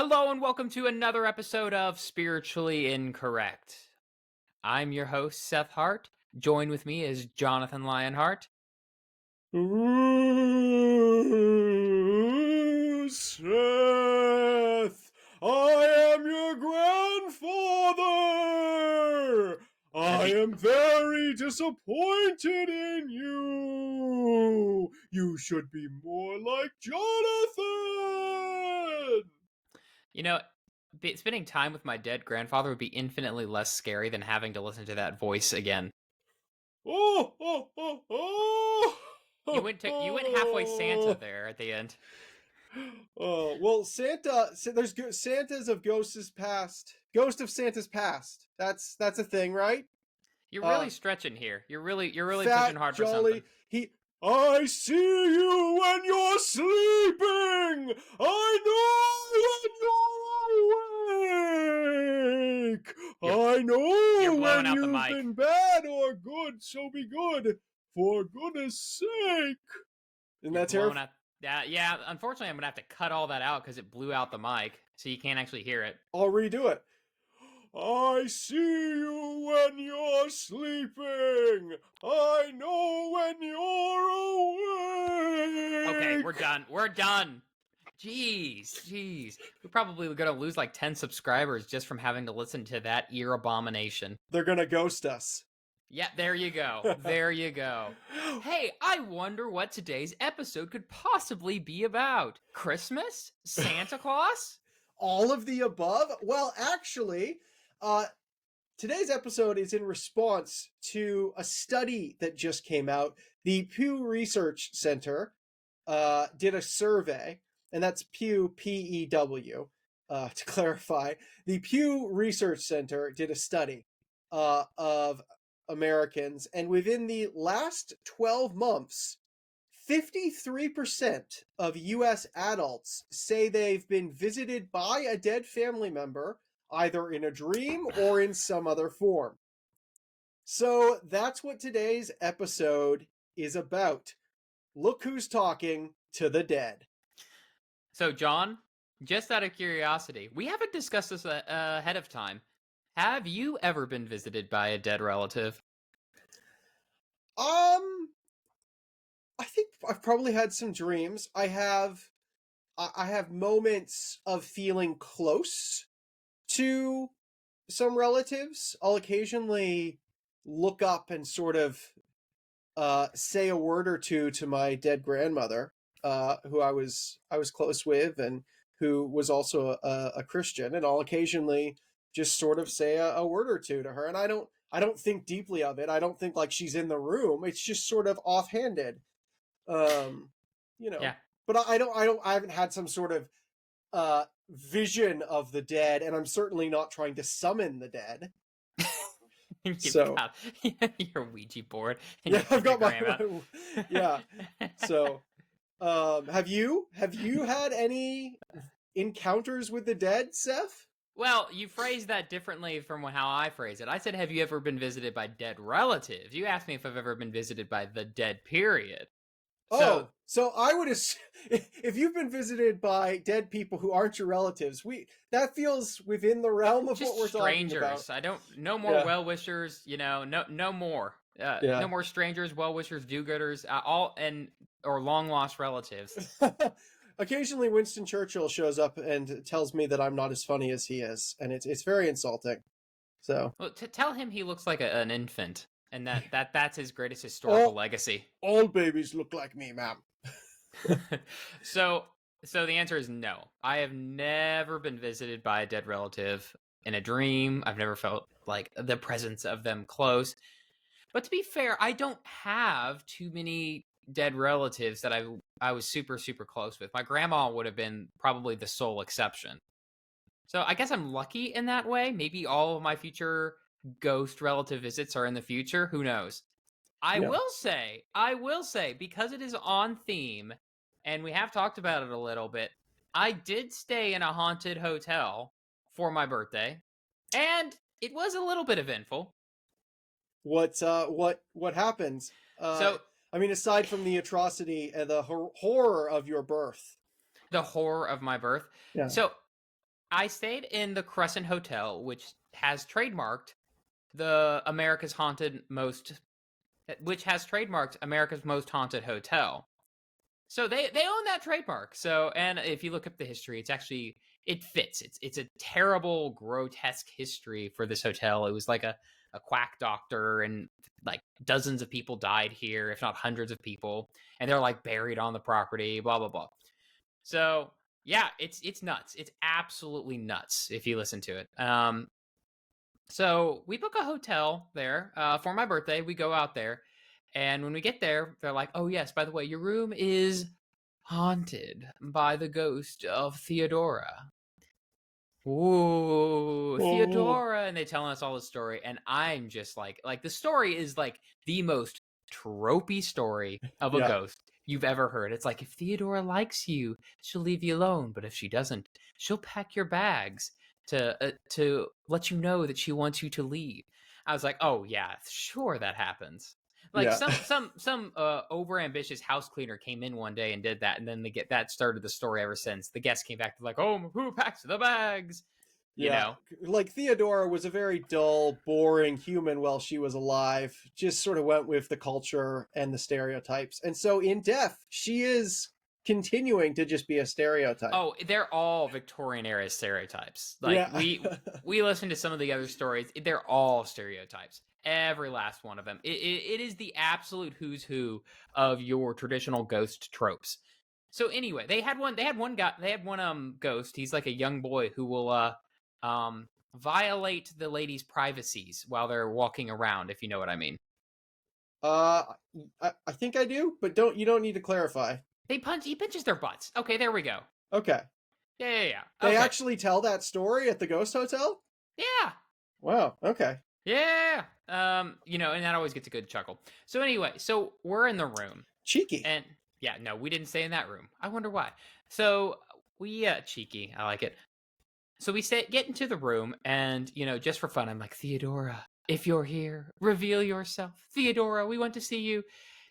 Hello and welcome to another episode of Spiritually Incorrect. I'm your host, Seth Hart. Join with me is Jonathan Lionheart. Ooh, Seth, I am your grandfather. I am very disappointed in you. You should be more like Jonathan. You know, spending time with my dead grandfather would be infinitely less scary than having to listen to that voice again. Oh, oh, oh, oh. You went halfway Santa there at the end. Oh well, There's Santas of Ghosts Past. Ghost of Santa's Past. That's a thing, right? You're really stretching here. You're really Fat, pushing hard jolly. for something. I see you when you're sleeping. I know when you're awake. I know blowing when out the you've mic. been bad or good. So be good, for goodness sake. Isn't that terrible? Yeah, unfortunately, I'm going to have to cut all that out because it blew out the mic, so you can't actually hear it. I'll redo it. I see you when you're sleeping. I know when you're awake. Okay, we're done. Jeez. We're probably going to lose like 10 subscribers just from having to listen to that ear abomination. They're going to ghost us. Yeah, there you go. Hey, I wonder what today's episode could possibly be about. Christmas? Santa Claus? All of the above? Well, actually, today's episode is in response to a study that just came out. The Pew Research Center did a survey, and that's Pew, P-E-W, to clarify. The Pew Research Center did a study of Americans, and within the last 12 months, 53% of U.S. adults say they've been visited by a dead family member, either in a dream or in some other form. So that's what today's episode is about. Look who's talking to the dead. So, John, just out of curiosity, we haven't discussed this ahead of time. Have you ever been visited by a dead relative? I think I've probably had some dreams. I have moments of feeling close to some relatives. I'll occasionally look up and sort of say a word or two to my dead grandmother, who I was close with and who was also a Christian, and I'll occasionally just sort of say a word or two to her, and I don't think deeply of it. I don't think like she's in the room. It's just sort of offhanded. Yeah. But I haven't had some sort of vision of the dead, and I'm certainly not trying to summon the dead. So your Ouija board. Yeah, I've got my yeah. So, have you had any encounters with the dead, Seth? Well, you phrased that differently from how I phrase it. I said, have you ever been visited by dead relatives? You asked me if I've ever been visited by the dead period. So I would assume, if you've been visited by dead people who aren't your relatives, that feels within the realm of what we're strangers. talking about. I don't, no more well-wishers, no more. No more strangers, well-wishers, do-gooders, or long-lost relatives. Occasionally Winston Churchill shows up and tells me that I'm not as funny as he is, and it's very insulting. So, well, to tell him he looks like an infant, and that's his greatest historical legacy. All babies look like me, ma'am. So the answer is no. I have never been visited by a dead relative in a dream. I've never felt like the presence of them close. But to be fair, I don't have too many dead relatives that I was super, super close with. My grandma would have been probably the sole exception. So I guess I'm lucky in that way. Maybe all of my future ghost relative visits are in the future. Who knows? I will say, because it is on theme, and we have talked about it a little bit, I did stay in a haunted hotel for my birthday, and it was a little bit eventful. What happens? I mean, aside from the atrocity and the horror of your birth. The horror of my birth. Yeah. So I stayed in the Crescent Hotel, which has trademarked the America's Haunted Most, which has trademarked America's Most Haunted Hotel. So they own that trademark. So, and if you look up the history, it's actually, it fits. It's a terrible, grotesque history for this hotel. It was like a quack doctor, and like dozens of people died here, if not hundreds of people, and they're like buried on the property. Blah blah blah. So yeah, it's nuts. It's absolutely nuts if you listen to it. So we book a hotel there for my birthday. We go out there, and when we get there, they're like, "Oh yes, by the way, your room is haunted by the ghost of Theodora." Ooh, Oh, Theodora, and they telling us all the story, and I'm just like the story is like the most tropey story of a yeah, ghost you've ever heard. It's like, if Theodora likes you, she'll leave you alone, but if she doesn't, she'll pack your bags to let you know that she wants you to leave. I was like, oh yeah, sure that happens. Like yeah. some over ambitious house cleaner came in one day and did that, and then they get that started the story ever since. The guests came back to like, oh, who packs the bags? You Yeah, know? like Theodora was a very dull, boring human while she was alive. Just sort of went with the culture and the stereotypes. And so in death, she is continuing to just be a stereotype. Oh, they're all Victorian era stereotypes. Like Yeah. we listen to some of the other stories. They're all stereotypes. Every last one of them. It is the absolute who's who of your traditional ghost tropes. So anyway, they had one. They had one guy. They had one ghost. He's like a young boy who will violate the ladies' privacies while they're walking around. If you know what I mean. uh I think I do, but don't need to clarify. They punch. He pinches their butts. Okay, there we go. Okay. Yeah. They Okay. actually tell that story at the ghost hotel? Yeah. Wow. Okay. Yeah. And that always gets a good chuckle. So anyway, so we're in the room, Cheeky. and yeah, no, we didn't stay in that room. I wonder why. So we cheeky, I like it. So we get into the room, and just for fun, I'm like, Theodora, if you're here, reveal yourself. Theodora, we want to see you.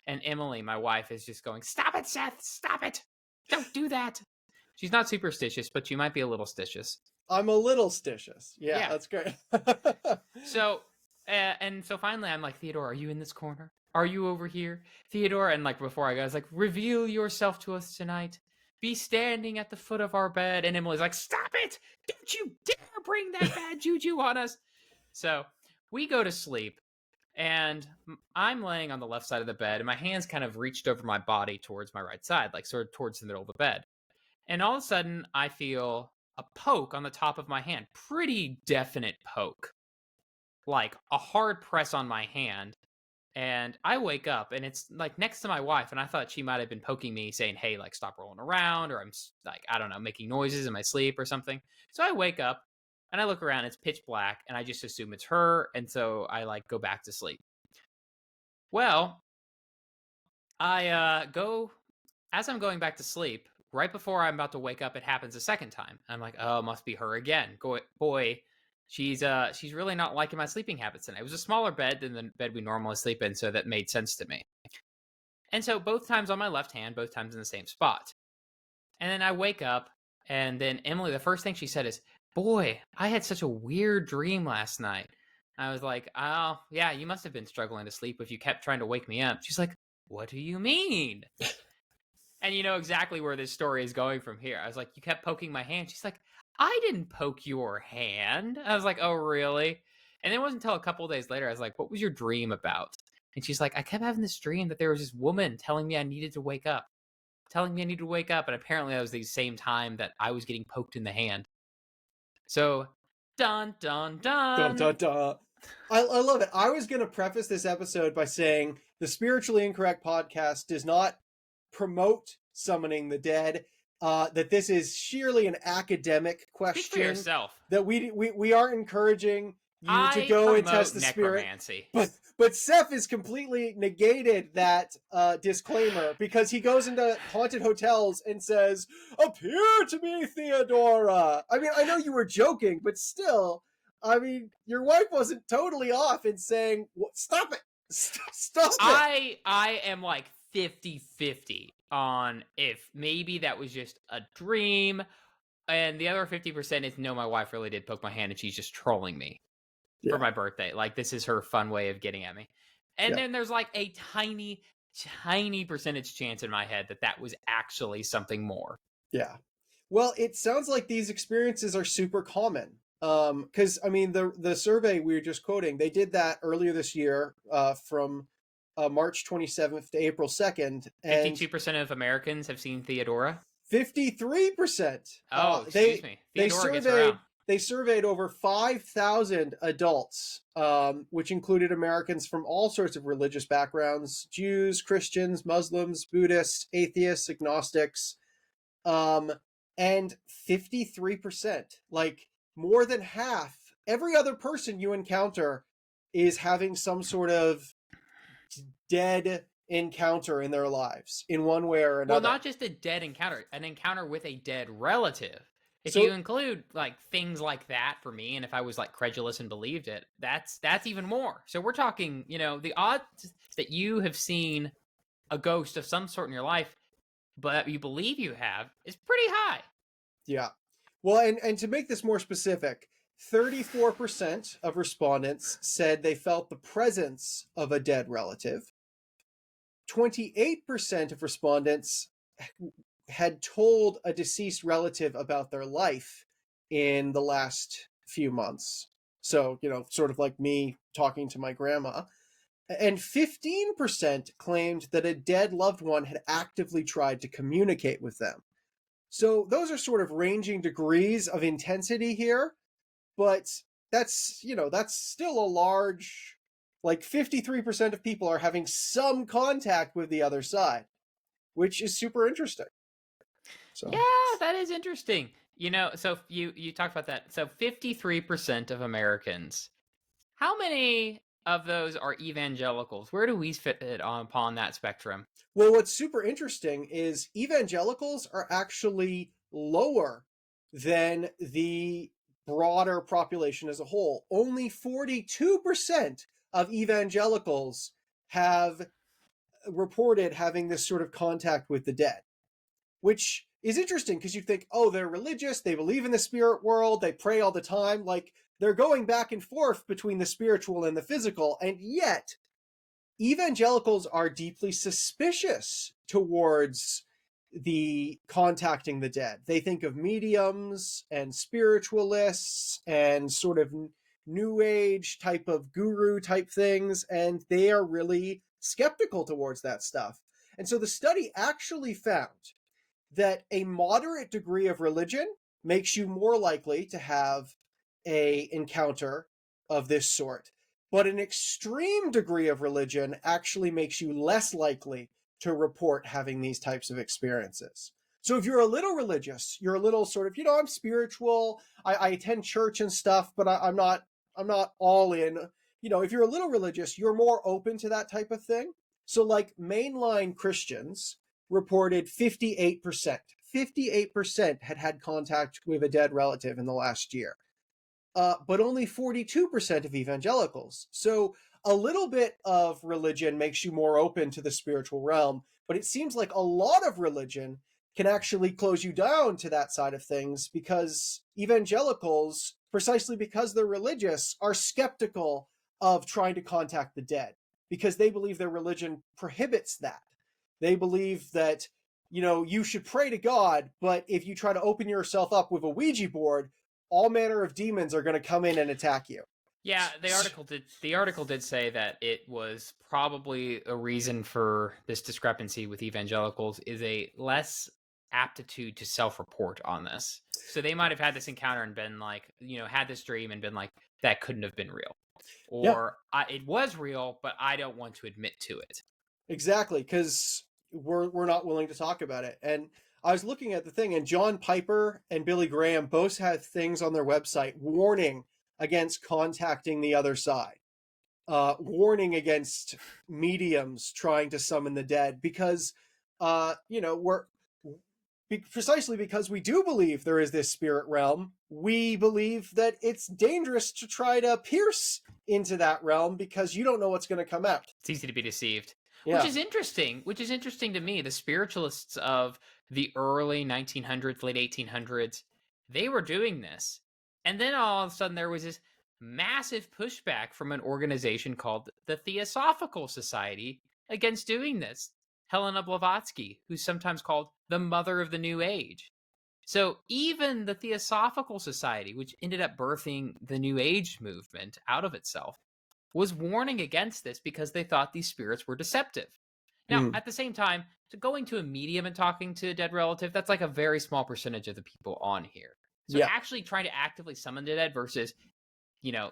And Emily, my wife, is just going, stop it, Seth, stop it. Don't do that. She's not superstitious, but she might be a little stitious. I'm a little stitious. Yeah, Yeah. that's great. So, and so finally, I'm like, Theodore, are you in this corner? Are you over here, Theodore? And like before I go, I was like, reveal yourself to us tonight. Be standing at the foot of our bed. And Emily's like, stop it! Don't you dare bring that bad juju on us. So we go to sleep, and I'm laying on the left side of the bed, and my hands kind of reached over my body towards my right side, like sort of towards the middle of the bed. And all of a sudden, I feel a poke on the top of my hand. Pretty definite poke, like a hard press on my hand. And I wake up, and it's like next to my wife, and I thought she might have been poking me, saying, hey, like, stop rolling around, or I'm like, I don't know, making noises in my sleep or something. So I wake up, and I look around, it's pitch black, and I just assume it's her. And so I like go back to sleep. Well, I go, as I'm going back to sleep, right before I'm about to wake up, it happens a second time. I'm like, oh, it must be her again. Boy, she's really not liking my sleeping habits tonight. It was a smaller bed than the bed we normally sleep in, so that made sense to me. And so both times on my left hand, both times in the same spot. And then I wake up, and then Emily, the first thing she said is, boy, I had such a weird dream last night. I was like, oh, yeah, you must have been struggling to sleep if you kept trying to wake me up. She's like, what do you mean? And you know exactly where this story is going from here. I was like, you kept poking my hand. She's like, I didn't poke your hand. I was like, oh, really? And it wasn't until a couple of days later, I was like, what was your dream about? And she's like, I kept having this dream that there was this woman telling me I needed to wake up, telling me I needed to wake up. And apparently that was the same time that I was getting poked in the hand. So, dun, dun, Dun, dun. dun, dun. I love it. I was going to preface this episode by saying the Spiritually Incorrect podcast does not promote summoning the dead. That this is sheerly an academic Speak for question. yourself. That we aren't encouraging you to I go and promote test the spirit. necromancy. But Seth has completely negated that disclaimer because he goes into haunted hotels and says, "Appear to me, Theodora." I mean, I know you were joking, but still, I mean, your wife wasn't totally off in saying, "Stop it, stop it." I am like 50-50 on if maybe that was just a dream, And the other 50% is no, my wife really did poke my hand and she's just trolling me for Yeah, my birthday. Like, this is her fun way of getting at me. And yeah, then there's like a tiny, tiny percentage chance in my head that that was actually something more. yeah. Well, it sounds like these experiences are super common. Because I mean, the survey we were just quoting, they did that earlier this year, from March 27th to April 2nd, and 52% of Americans have seen Theodora. 53%. Oh, excuse They me. they Theodora gets around. surveyed over 5,000 adults, which included Americans from all sorts of religious backgrounds: Jews, Christians, Muslims, Buddhists, atheists, agnostics, um, and 53%, like more than half, every other person you encounter is having some sort of dead encounter in their lives in one way or Well, another. not just a dead encounter, an encounter with a dead relative. If you So include like things like that for me, and if I was like credulous and believed it, that's even more. So we're talking, the odds that you have seen a ghost of some sort in your life, but you believe you have, is pretty high. yeah. Well, and to make this more specific, 34% of respondents said they felt the presence of a dead relative. 28% of respondents had told a deceased relative about their life in the last few months. So, sort of like me talking to my grandma. And 15% claimed that a dead loved one had actively tried to communicate with them. So those are sort of ranging degrees of intensity here, but that's still a large, like 53% of people are having some contact with the other side, which is super interesting. Yeah, So, that is interesting. So you talked about that. So 53% of Americans. How many of those are evangelicals? Where do we fit it upon that spectrum? well, what's super interesting is evangelicals are actually lower than the broader population as a whole. Only 42% of evangelicals have reported having this sort of contact with the dead, which is interesting because you think, oh, they're religious, they believe in the spirit world, they pray all the time. Like, they're going back and forth between the spiritual and the physical. And yet, evangelicals are deeply suspicious towards the contacting the dead. They think of mediums and spiritualists and sort of new age type of guru type things, and they are really skeptical towards that stuff. And so the study actually found that a moderate degree of religion makes you more likely to have a encounter of this sort, but an extreme degree of religion actually makes you less likely to report having these types of experiences. So if you're a little religious, you're a little sort of, I'm spiritual, I attend church and stuff, but I'm not all in. If you're a little religious, you're more open to that type of thing. So like mainline Christians reported 58%. 58% had had contact with a dead relative in the last year, but only 42% of evangelicals. So a little bit of religion makes you more open to the spiritual realm, but it seems like a lot of religion can actually close you down to that side of things, because evangelicals, precisely because they're religious, are skeptical of trying to contact the dead because they believe their religion prohibits that. They believe that, you should pray to God, but if you try to open yourself up with a Ouija board, all manner of demons are going to come in and attack you. Yeah, the article did say that it was probably a reason for this discrepancy with evangelicals is a less aptitude to self-report on this. So they might have had this encounter and been like, had this dream and been like, that couldn't have been real. Yeah, Or it was real, but I don't want to admit to it. exactly, because we're not willing to talk about it. And I was looking at the thing, and John Piper and Billy Graham both have things on their website warning against contacting the other side, warning against mediums trying to summon the dead, because we're precisely because we do believe there is this spirit realm. We believe that it's dangerous to try to pierce into that realm because you don't know what's going to come out. It's easy to be deceived, which Yeah, is interesting. Which is interesting to me. The spiritualists of the early 1900s, late 1800s, they were doing this. And then all of a sudden there was this massive pushback from an organization called the Theosophical Society against doing this. Helena Blavatsky, who's sometimes called the mother of the New Age. So even the Theosophical Society, which ended up birthing the New Age movement out of itself, was warning against this because they thought these spirits were deceptive. Now, Hmm. at the same time, going to a medium and talking to a dead relative, that's like a very small percentage of the people on here. So Yeah. actually trying to actively summon the dead versus,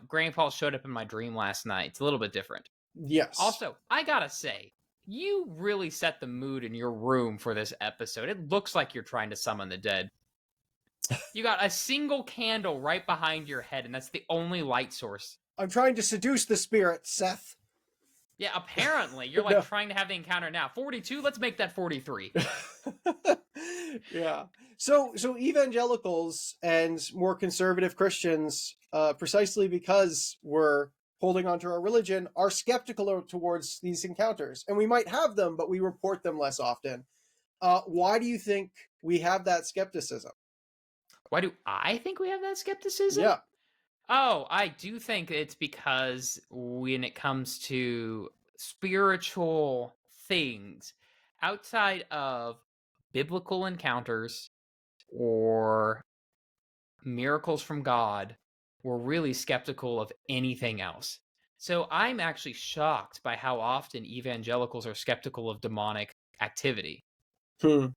Grandpa showed up in my dream last night. It's a little bit different. Yes. Also, I gotta say, you really set the mood in your room for this episode. It looks like you're trying to summon the dead. You got a single candle right behind your head, and that's the only light source. I'm trying to seduce the spirit, Seth. Yeah, apparently you're like No. trying to have the encounter now. 42, let's make that 43. Yeah. So evangelicals and more conservative Christians, precisely because we're holding on to our religion, are skeptical towards these encounters, and we might have them, but we report them less often. Why do you think we have that skepticism? Why do I think we have that skepticism? Yeah. Oh, I do think it's because when it comes to spiritual things outside of biblical encounters or miracles from God, we're really skeptical of anything else. So I'm actually shocked by how often evangelicals are skeptical of demonic activity. Hmm.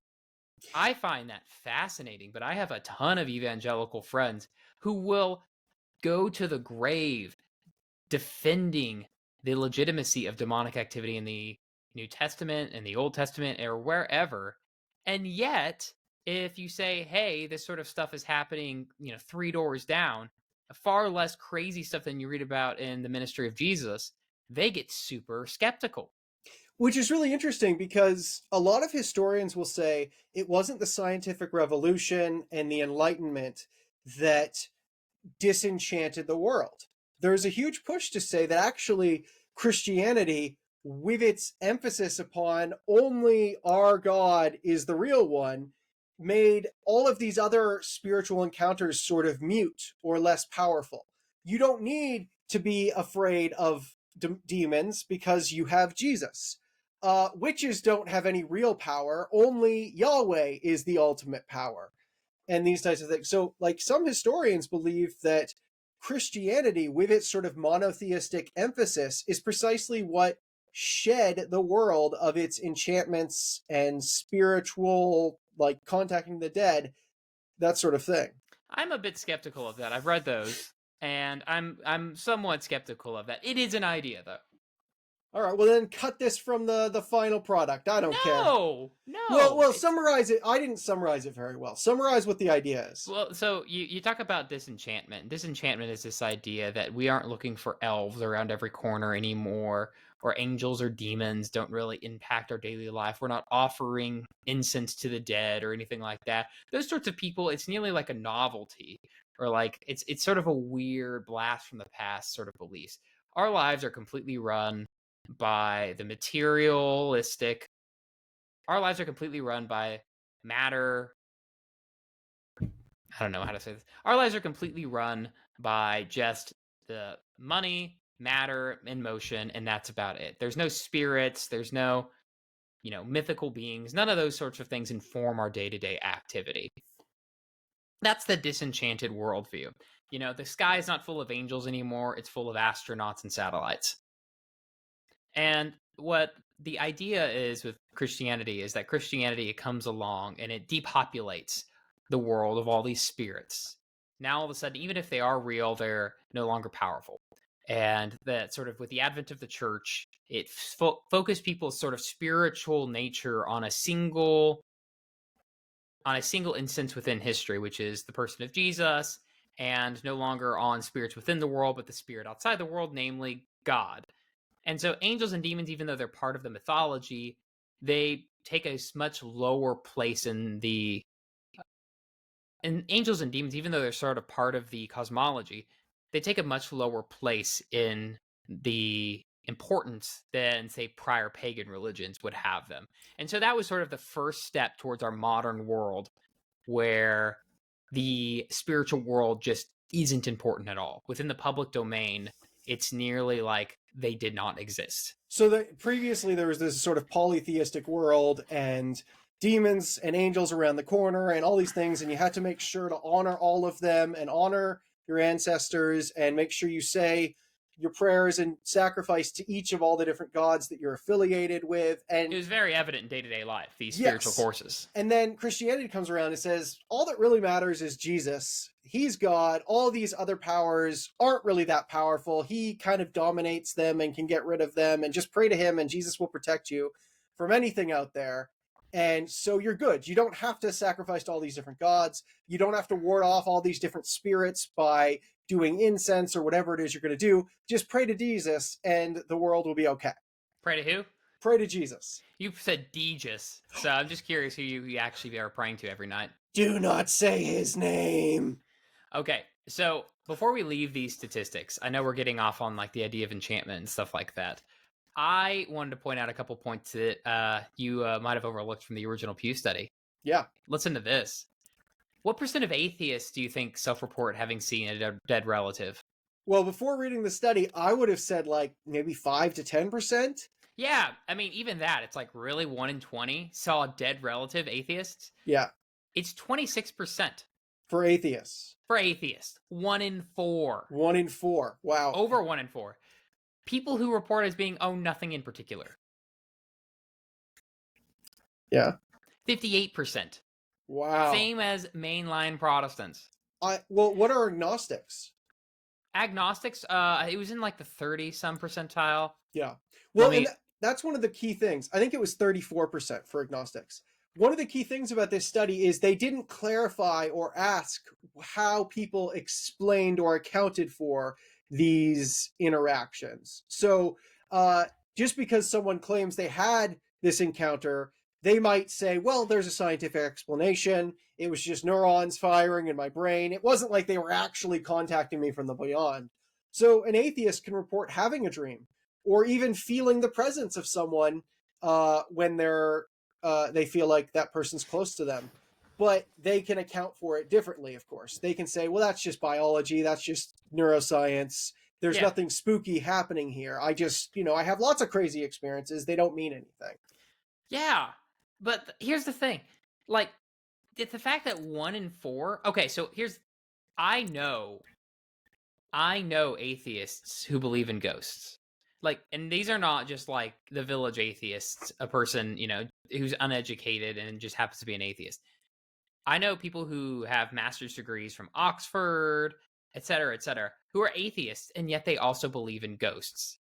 I find that fascinating, but I have a ton of evangelical friends who will go to the grave defending the legitimacy of demonic activity in the New Testament and the Old Testament or wherever. And yet, if you say, hey, this sort of stuff is happening, 3 doors down, far less crazy stuff than you read about in the ministry of Jesus, they get super skeptical. Which is really interesting because a lot of historians will say it wasn't the scientific revolution and the Enlightenment that disenchanted the world. There's a huge push to say that actually Christianity, with its emphasis upon only our God is the real one, made all of these other spiritual encounters sort of mute or less powerful. You don't need to be afraid of demons because you have Jesus. Witches don't have any real power, only Yahweh is the ultimate power and these types of things. So, like, some historians believe that Christianity, with its sort of monotheistic emphasis, is precisely what shed the world of its enchantments and spiritual, like contacting the dead, that sort of thing. I'm a bit skeptical of that. I've read those, and I'm somewhat skeptical of that. It is an idea, though. All right, well then cut this from the final product. I don't care. No, Well, no. summarize it. I didn't summarize it very well. Summarize what the idea is. Well, so you talk about disenchantment. Disenchantment is this idea that we aren't looking for elves around every corner anymore, or angels or demons don't really impact our daily life. We're not offering incense to the dead or anything like that. Those sorts of people, it's nearly like a novelty, or like it's sort of a weird blast from the past sort of beliefs. Our lives are completely run by the materialistic. Our lives are completely run by matter. I don't know how to say this. Our lives are completely run by just the money, matter, and motion, and that's about it. There's no spirits, there's no, mythical beings. None of those sorts of things inform our day to day activity. That's the disenchanted worldview. The sky is not full of angels anymore, it's full of astronauts and satellites. And what the idea is with Christianity is that Christianity comes along and it depopulates the world of all these spirits. Now, all of a sudden, even if they are real, they're no longer powerful. And that sort of with the advent of the church, it focused people's sort of spiritual nature on a single instance within history, which is the person of Jesus, and no longer on spirits within the world, but the spirit outside the world, namely God. And so angels and demons, even though they're part of the mythology, they take a much lower place in the and angels and demons, even though they're sort of part of the cosmology, they take a much lower place in the importance than, say, prior pagan religions would have them. And so that was sort of the first step towards our modern world where the spiritual world just isn't important at all. Within the public domain, it's nearly like they did not exist. So that previously there was this sort of polytheistic world and demons and angels around the corner and all these things, and you had to make sure to honor all of them and honor your ancestors and make sure you say your prayers and sacrifice to each of all the different gods that you're affiliated with. And It was very evident in day-to-day life, these spiritual yes. forces. And then Christianity comes around and says, all that really matters is Jesus. He's God. All these other powers aren't really that powerful. He kind of dominates them and can get rid of them, and just pray to him and Jesus will protect you from anything out there. And so you're good. You don't have to sacrifice to all these different gods. You don't have to ward off all these different spirits by doing incense or whatever it is you're going to do. Just pray to Jesus and the world will be okay. Pray to who? Pray to Jesus. You said Deejus, so I'm just curious who you actually are praying to every night. Do not say his name. Okay, so before we leave these statistics, I know we're getting off on like the idea of enchantment and stuff like that. I wanted to point out a couple points that you might have overlooked from the original Pew study. Yeah. Listen to this. What percent of atheists do you think self-report having seen a dead relative? Well, before reading the study, I would have said like maybe 5 to 10%. Yeah, I mean, even that, it's like really 1 in 20 saw a dead relative, atheists. Yeah. It's 26%. For atheists. For atheists. 1 in 4. 1 in 4. Wow. Over 1 in 4. People who report as being nothing in particular. Yeah. 58%. Wow. Same as mainline Protestants. Well, what are agnostics? Agnostics, it was in like the 30-some percentile. Yeah. Well, and that's one of the key things. I think it was 34% for agnostics. One of the key things about this study is they didn't clarify or ask how people explained or accounted for these interactions. So just because someone claims they had this encounter, they might say, well, there's a scientific explanation. It was just neurons firing in my brain. It wasn't like they were actually contacting me from the beyond. So an atheist can report having a dream or even feeling the presence of someone when they feel like that person's close to them. But they can account for it differently, of course. They can say, well, that's just biology. That's just neuroscience. There's nothing spooky happening here. I just, I have lots of crazy experiences. They don't mean anything. Yeah. But here's the thing. Like, the fact that 1 in 4... Okay, so I know atheists who believe in ghosts. Like, and these are not just like the village atheists, a person, who's uneducated and just happens to be an atheist. I know people who have master's degrees from Oxford, et cetera, who are atheists, and yet they also believe in ghosts.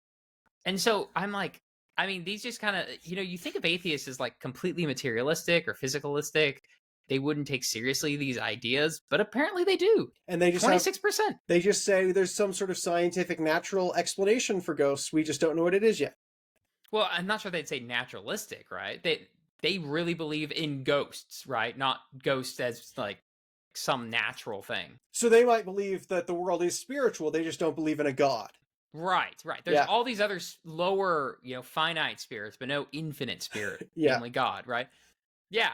And so I'm like, I mean, these just kind of, you think of atheists as like completely materialistic or physicalistic. They wouldn't take seriously these ideas, but apparently they do. And they just 26%. They just say there's some sort of scientific natural explanation for ghosts. We just don't know what it is yet. Well, I'm not sure they'd say naturalistic, right? They really believe in ghosts, right? Not ghosts as like some natural thing. So they might believe that the world is spiritual. They just don't believe in a god. Right. There's all these other lower, finite spirits, but no infinite spirit, namely God, right? Yeah.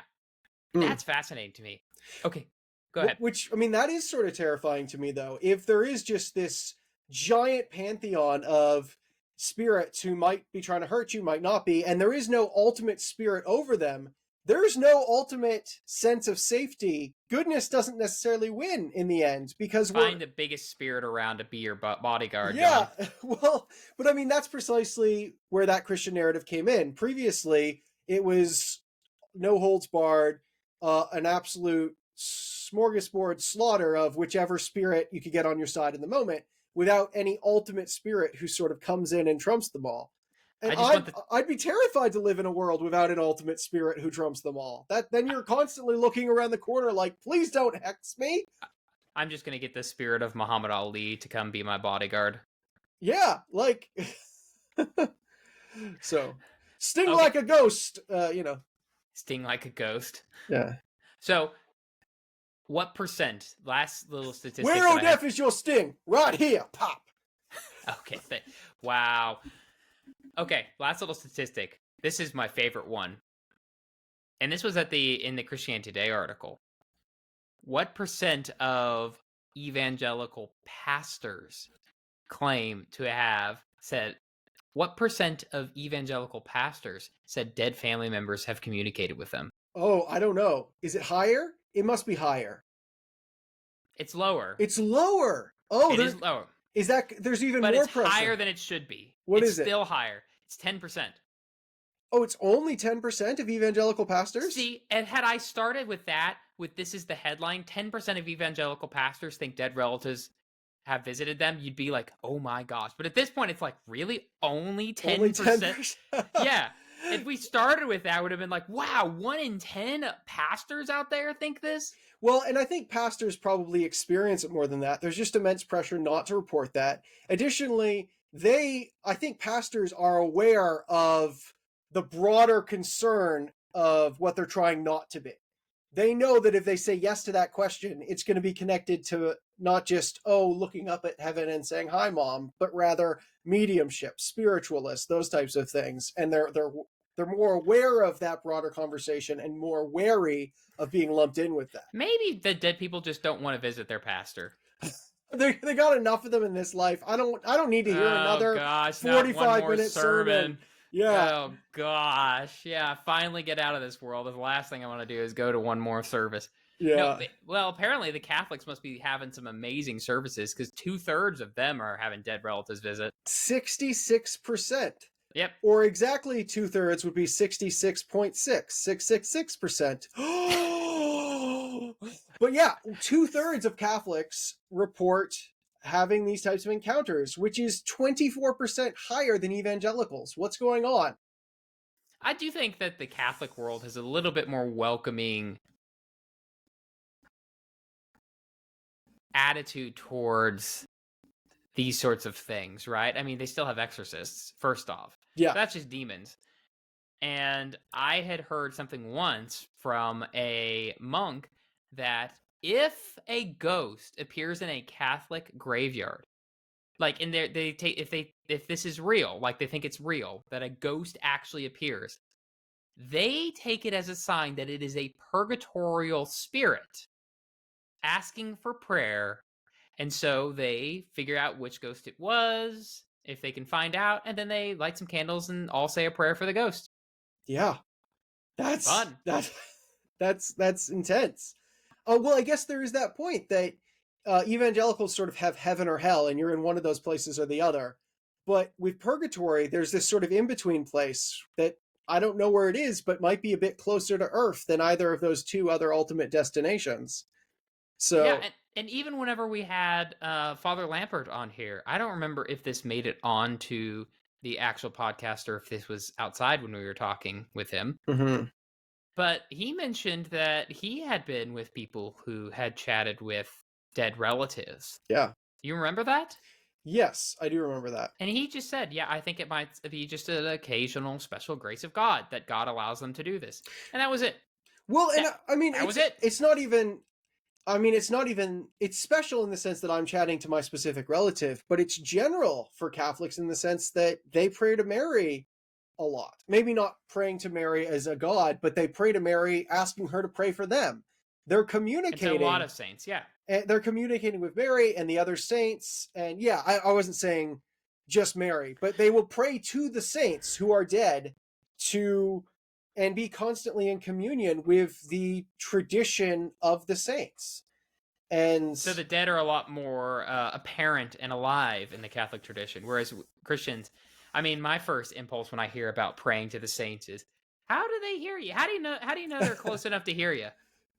That's fascinating to me. Okay, go ahead. Which, I mean, that is sort of terrifying to me, though. If there is just this giant pantheon of spirits who might be trying to hurt you, might not be, and there is no ultimate spirit over them, there's no ultimate sense of safety. Goodness doesn't necessarily win in the end, because find the biggest spirit around to be your bodyguard. Yeah, well, but I mean, that's precisely where that Christian narrative came in. Previously, it was no holds barred, an absolute smorgasbord slaughter of whichever spirit you could get on your side in the moment, without any ultimate spirit who sort of comes in and trumps them all. And I'd be terrified to live in a world without an ultimate spirit who trumps them all. Then you're constantly looking around the corner like, please don't hex me. I'm just gonna get the spirit of Muhammad Ali to come be my bodyguard. Yeah, like so sting like a ghost, Sting like a ghost. Yeah. So, what percent? Last little statistic. Where, oh death, is your sting? Right here, pop. Okay. Wow. Okay, last little statistic. This is my favorite one, and this was in the Christianity Today article. What percent of evangelical pastors claim to have said, what percent of evangelical pastors said dead family members have communicated with them? Oh, I don't know. Is it higher? It must be higher. It's lower. It's lower. Oh, It there is lower, is that. There's even but more it's pressure. higher than it should be. What It's is it? still higher. It's 10%. Oh, it's only 10% of evangelical pastors? See, and had I started with that, with this is the headline, 10% of evangelical pastors think dead relatives have visited them, you'd be like, oh my gosh. But at this point, it's like, really? Only 10%? Only 10%? Yeah. If we started with that, would have been like, wow, 1 in 10 pastors out there think this? Well, and I think pastors probably experience it more than that. There's just immense pressure not to report that. Additionally, I think pastors are aware of the broader concern of what they're trying not to be. They know that if they say yes to that question, it's going to be connected to not just, oh, looking up at heaven and saying, hi, mom, but rather mediumship, spiritualists, those types of things. And they're more aware of that broader conversation and more wary of being lumped in with that. Maybe the dead people just don't want to visit their pastor. They got enough of them in this life. I don't need to hear Oh another gosh, not one 45-minute sermon. Yeah. Oh gosh, yeah. Finally get out of this world. The last thing I want to do is go to one more service. No, Yeah. well, apparently the Catholics must be having some amazing services because 2/3 of them are having dead relatives visit. 66%. Yep. Or exactly 2/3 would be 66.666%. But yeah, 2/3 of Catholics report having these types of encounters, which is 24% higher than evangelicals. What's going on? I do think that the Catholic world has a little bit more welcoming attitude towards these sorts of things, right? I mean, they still have exorcists, first off. Yeah. That's just demons. And I had heard something once from a monk that if a ghost appears in a Catholic graveyard, like in there, they take if this is real, like they think it's real, that a ghost actually appears, they take it as a sign that it is a purgatorial spirit asking for prayer. And so they figure out which ghost it was, if they can find out, and then they light some candles and all say a prayer for the ghost. Yeah. That's Fun. that's intense. Well, I guess there is that point that evangelicals sort of have heaven or hell, and you're in one of those places or the other. But with purgatory, there's this sort of in between place that I don't know where it is, but might be a bit closer to Earth than either of those two other ultimate destinations. Yeah, So, and even whenever we had Father Lampert on here, I don't remember if this made it onto the actual podcast or if this was outside when we were talking with him. mhm. But he mentioned that he had been with people who had chatted with dead relatives. Yeah, You remember that? yes, I do remember that. And he just said, yeah, I think it might be just an occasional special grace of God that God allows them to do this. And that was it. Well, and That, I mean, that was it. it's not even. I mean, it's not even. It's special in the sense that I'm chatting to my specific relative, but it's general for Catholics in the sense that they pray to Mary a lot. Maybe not praying to Mary as a god, but they pray to Mary, asking her to pray for them. They're It's a communicating. lot of saints, yeah. And they're communicating with Mary and the other saints. And yeah, I wasn't saying just Mary, but they will pray to the saints who are dead to and be constantly in communion with the tradition of the saints. And So the dead are a lot more apparent and alive in the Catholic tradition, whereas Christians, I mean, my first impulse when I hear about praying to the saints is, how do they hear you? How do you know? How do you know they're close enough to hear you?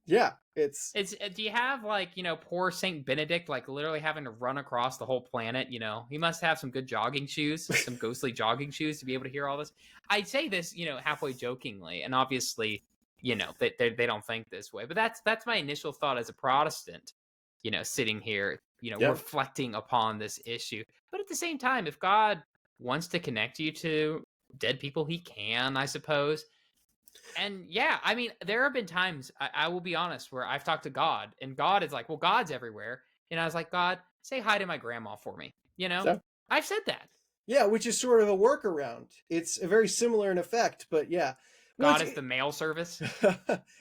yeah, it's Do you have like poor Saint Benedict like literally having to run across the whole planet? He must have some good jogging shoes, some ghostly jogging shoes to be able to hear all this. I say this halfway jokingly, and obviously they don't think this way, but that's my initial thought as a Protestant. Sitting here, Yeah. reflecting upon this issue. But at the same time, if God wants to connect you to dead people, He can, I suppose. And yeah, I mean, there have been times, I will be honest, where I've talked to God and God is like, well, God's everywhere. And I was like, God, say hi to my grandma for me. So, I've said that. yeah, which is sort of a workaround. It's a very similar in effect, but yeah. Well, God is the mail service.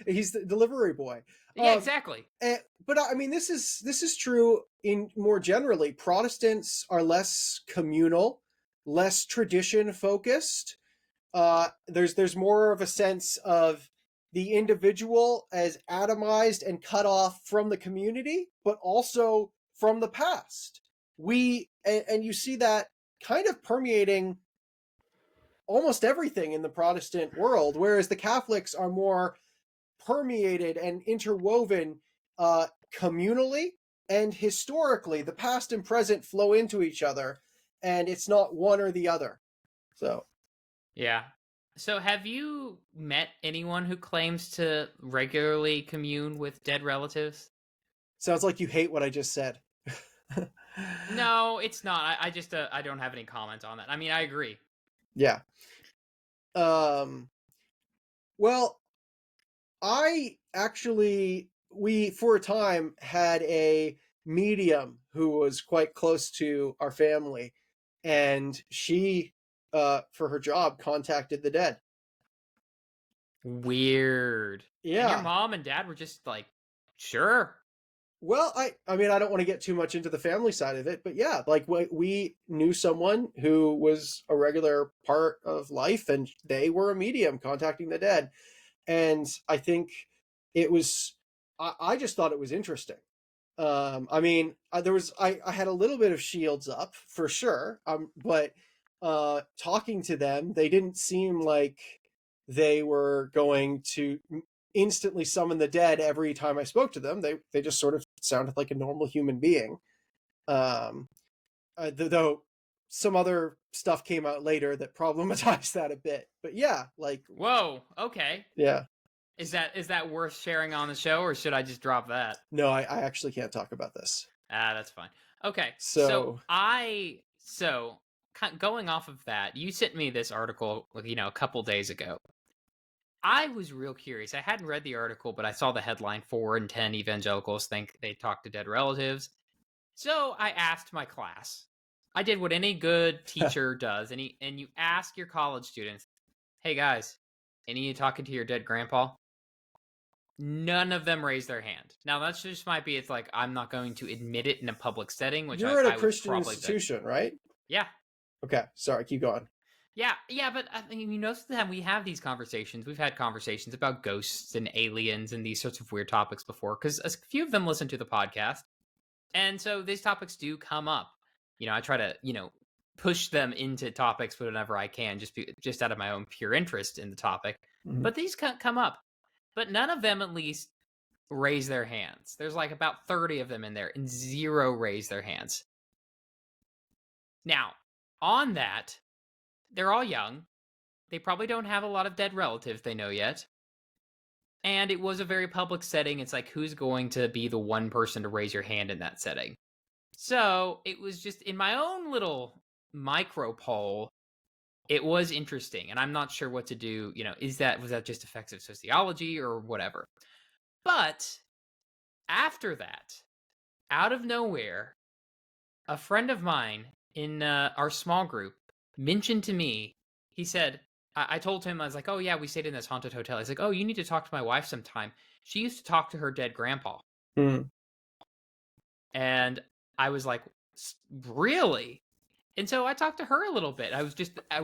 he's the delivery boy. Yeah, exactly. But I mean, this is true in more generally. Protestants are less communal, less tradition focused. There's more of a sense of the individual as atomized and cut off from the community, but also from the past. And you see that kind of permeating almost everything in the Protestant world, whereas the Catholics are more permeated and interwoven communally and historically. The past and present flow into each other, and it's not one or the other. So, Yeah. So, have you met anyone who claims to regularly commune with dead relatives? sounds like you hate what I just said. No, it's not. I just I don't have any comments on that. I mean, I agree. Yeah. Um, well, I actually, we for a time had a medium who was quite close to our family, and she, for her job, contacted the dead. Weird. And your Yeah. mom and dad were just like, sure. Well, I mean, I don't want to get too much into the family side of it, but yeah, like we knew someone who was a regular part of life, and they were a medium contacting the dead. And I think it was, I just thought it was interesting. I mean, I had a little bit of shields up for sure. But talking to them, they didn't seem like they were going to instantly summon the dead every time I spoke to them. They just sort of sounded like a normal human being. Um, though some other stuff came out later that problematized that a bit. But yeah, like, Whoa. Okay. yeah. Is that worth sharing on the show, or should I just drop that? No, I actually can't talk about this. Ah, that's fine. Okay. So So, going off of that, you sent me this article, a couple days ago. I was real curious. I hadn't read the article, but I saw the headline 4 in 10 evangelicals think they talk to dead relatives. So I asked my class. I did what any good teacher does, and you ask your college students, "Hey guys, any of you talking to your dead grandpa?" None of them raised their hand. Now that just might be it's like I'm not going to admit it in a public setting, which you're at a I would Christian probably do. institution, right? Yeah. Okay, sorry, keep going. Yeah, but I mean, most of the time we have these conversations. We've had conversations about ghosts and aliens and these sorts of weird topics before because a few of them listen to the podcast. And so these topics do come up. I try to, push them into topics whenever I can, just out of my own pure interest in the topic. Mhm. But these come up. But none of them, at least, raise their hands. There's like about 30 of them in there, and zero raise their hands. Now, on that, they're all young. They probably don't have a lot of dead relatives they know yet. And it was a very public setting. It's like, who's going to be the one person to raise your hand in that setting? So it was just in my own little micro poll. It was interesting, and I'm not sure what to do. Was that just effects of sociology or whatever? But after that, out of nowhere, a friend of mine in our small group mentioned to me. He said, I told him, I was like, "Oh yeah, we stayed in this haunted hotel." He's like, "Oh, you need to talk to my wife sometime. She used to talk to her dead grandpa." Mhm. And I was like, "Really?" And so I talked to her a little bit. I was just it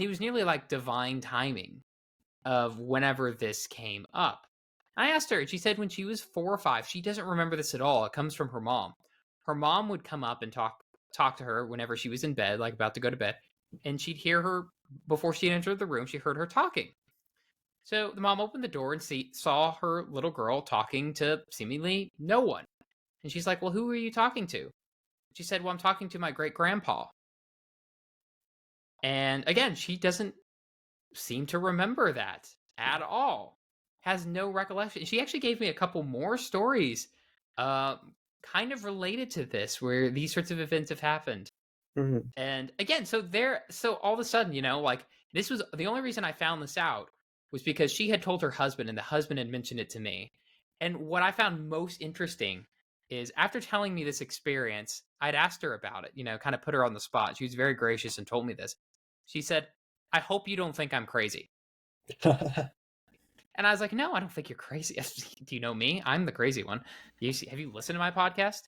was nearly like divine timing of whenever this came up. I asked her, and she said when she was 4 or 5, she doesn't remember this at all. It comes from her mom. Her mom would come up and talk to her whenever she was in bed, like about to go to bed, and she'd hear her before she entered the room. She heard her talking. So the mom opened the door and saw her little girl talking to seemingly no one. And she's like, "Well, who are you talking to?" She said, "Well, I'm talking to my great grandpa." And again, she doesn't seem to remember that at all. Has no recollection. She actually gave me a couple more stories, uh, kind of related to this, where these sorts of events have happened. Mhm. And again, so all of a sudden, like this was the only reason I found this out was because she had told her husband, and the husband had mentioned it to me. And what I found most interesting is after telling me this experience, I'd asked her about it, kind of put her on the spot. She was very gracious and told me this. She said, "I hope you don't think I'm crazy." And I was like, no, I don't think you're crazy. Do you know me? I'm the crazy one. Have you listened to my podcast?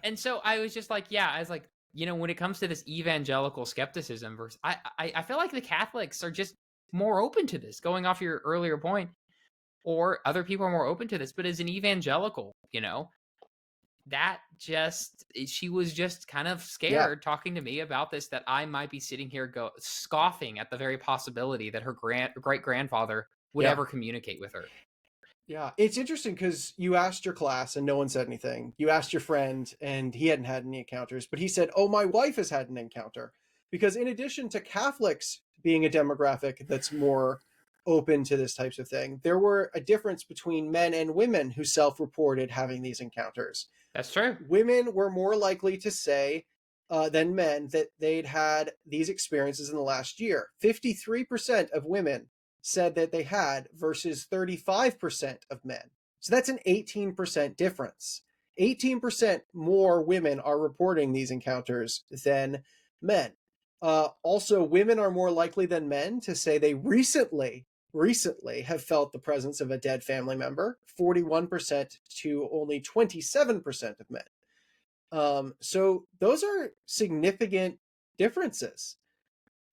And so I was just like, yeah, I was like, when it comes to this evangelical skepticism versus, I feel like the Catholics are just more open to this, going off your earlier point, or other people are more open to this. But as an evangelical, that just she was just kind of Yeah. scared talking to me about this, that I might be sitting here scoffing at the very possibility that her great grandfather would Yeah. ever communicate with her. Yeah, it's interesting because you asked your class and no one said anything. You asked your friend and he hadn't had any encounters, but he said, "Oh, my wife has had an encounter." Because in addition to Catholics being a demographic that's more open to this types of thing, there were a difference between men and women who self-reported having these encounters. That's true. Women were more likely to say than men that they'd had these experiences in the last year. 53% of women said that they had versus 35% of men. So that's an 18% difference. 18% more women are reporting these encounters than men. Also, women are more likely than men to say they recently have felt the presence of a dead family member, 41% to only 27% of men. So those are significant differences.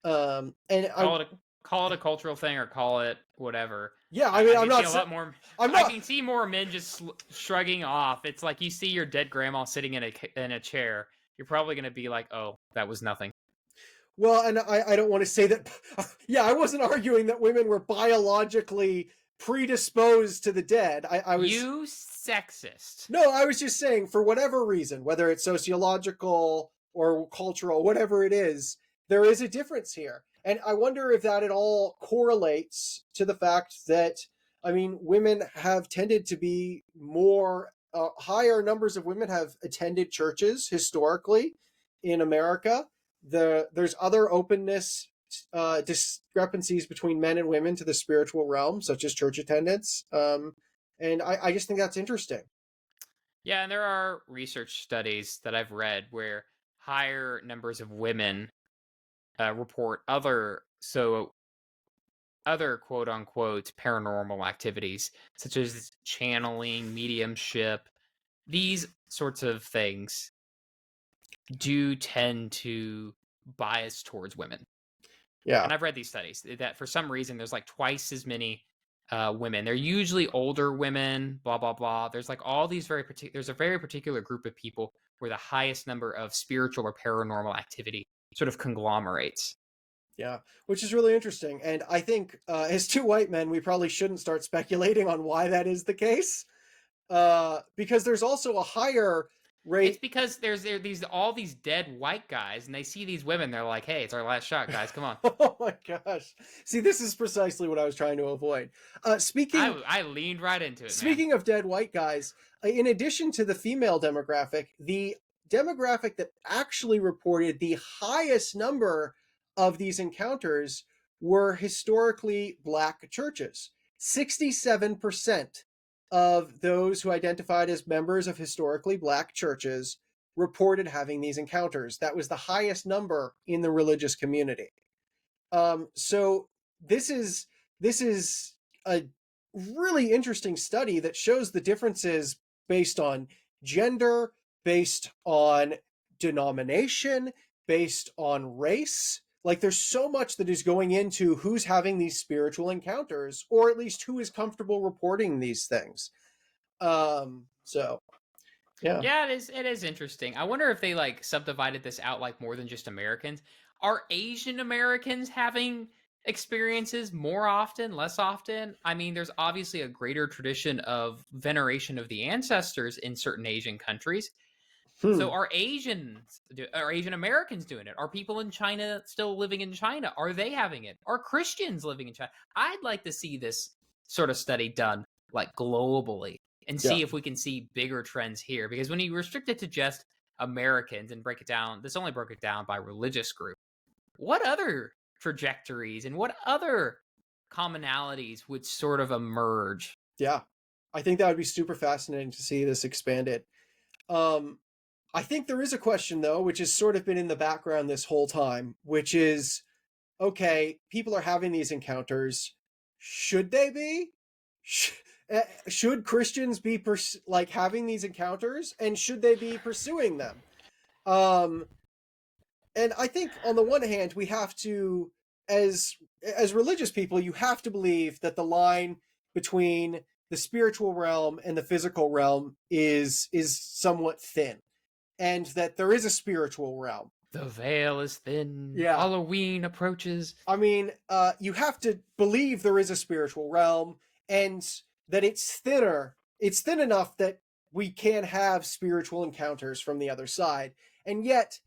And I, Call it a cultural thing, or call it whatever. yeah, I I, mean, I can see a lot more. I'm I not, can see more men just shrugging off. It's like you see your dead grandma sitting in a chair. You're probably going to be like, "Oh, that was nothing." well, and I don't want to say that, yeah, I wasn't arguing that women were biologically predisposed to the dead. I was, You sexist. no, I was just saying for whatever reason, whether it's sociological or cultural, whatever it is, there is a difference here. And I wonder if that at all correlates to the fact that, I mean, women have tended to be more, higher numbers of women have attended churches historically in America. There's other openness, discrepancies between men and women to the spiritual realm, such as church attendance. And I just think that's interesting. Yeah, and there are research studies that I've read where higher numbers of women report other quote unquote paranormal activities, such as channeling, mediumship. These sorts of things do tend to bias towards women. Yeah. And I've read these studies that for some reason there's like twice as many women. They're usually older women, blah, blah, blah. There's like all these there's a very particular group of people where the highest number of spiritual or paranormal activity sort of conglomerates. Yeah, which is really interesting. And I think as two white men, we probably shouldn't start speculating on why that is the case, because there's also a higher It's rate. because there these all these dead white guys, and they see these women. They're like, "Hey, it's our last shot, guys. Come on." Oh my gosh. See, this is precisely what I was trying to avoid. Speaking I leaned right into it, man. Speaking of dead white guys, in addition to the female demographic, the demographic that actually reported the highest number of these encounters were historically black churches. 67% of those who identified as members of historically black churches reported having these encounters. That was the highest number in the religious community. So this is a really interesting study that shows the differences based on gender, based on denomination, based on race. Like there's so much that is going into who's having these spiritual encounters, or at least who is comfortable reporting these things. So yeah. Yeah, it is interesting. I wonder if they like subdivided this out like more than just Americans. Are Asian Americans having experiences more often, less often? I mean, there's obviously a greater tradition of veneration of the ancestors in certain Asian countries. So Hmm. are Asian Americans doing it? Are people in China still living in China? Are they having it? Are Christians living in China? I'd like to see this sort of study done like globally and Yeah. see if we can see bigger trends here. Because when you restrict it to just Americans and break it down, this only broke it down by religious group. What other trajectories and what other commonalities would sort of emerge? Yeah. I think that would be super fascinating to see this expanded. Um, I think there is a question though, which has sort of been in the background this whole time, which is okay, people are having these encounters. should they be? Should Christians be like having these encounters, and should they be pursuing them? Um, and I think on the one hand, we have to, as religious people, you have to believe that the line between the spiritual realm and the physical realm is somewhat thin, and that there is a spiritual realm. The veil is thin. Yeah. Halloween approaches. I mean, you have to believe there is a spiritual realm, and that it's thinner. It's thin enough that we can have spiritual encounters from the other side, and yet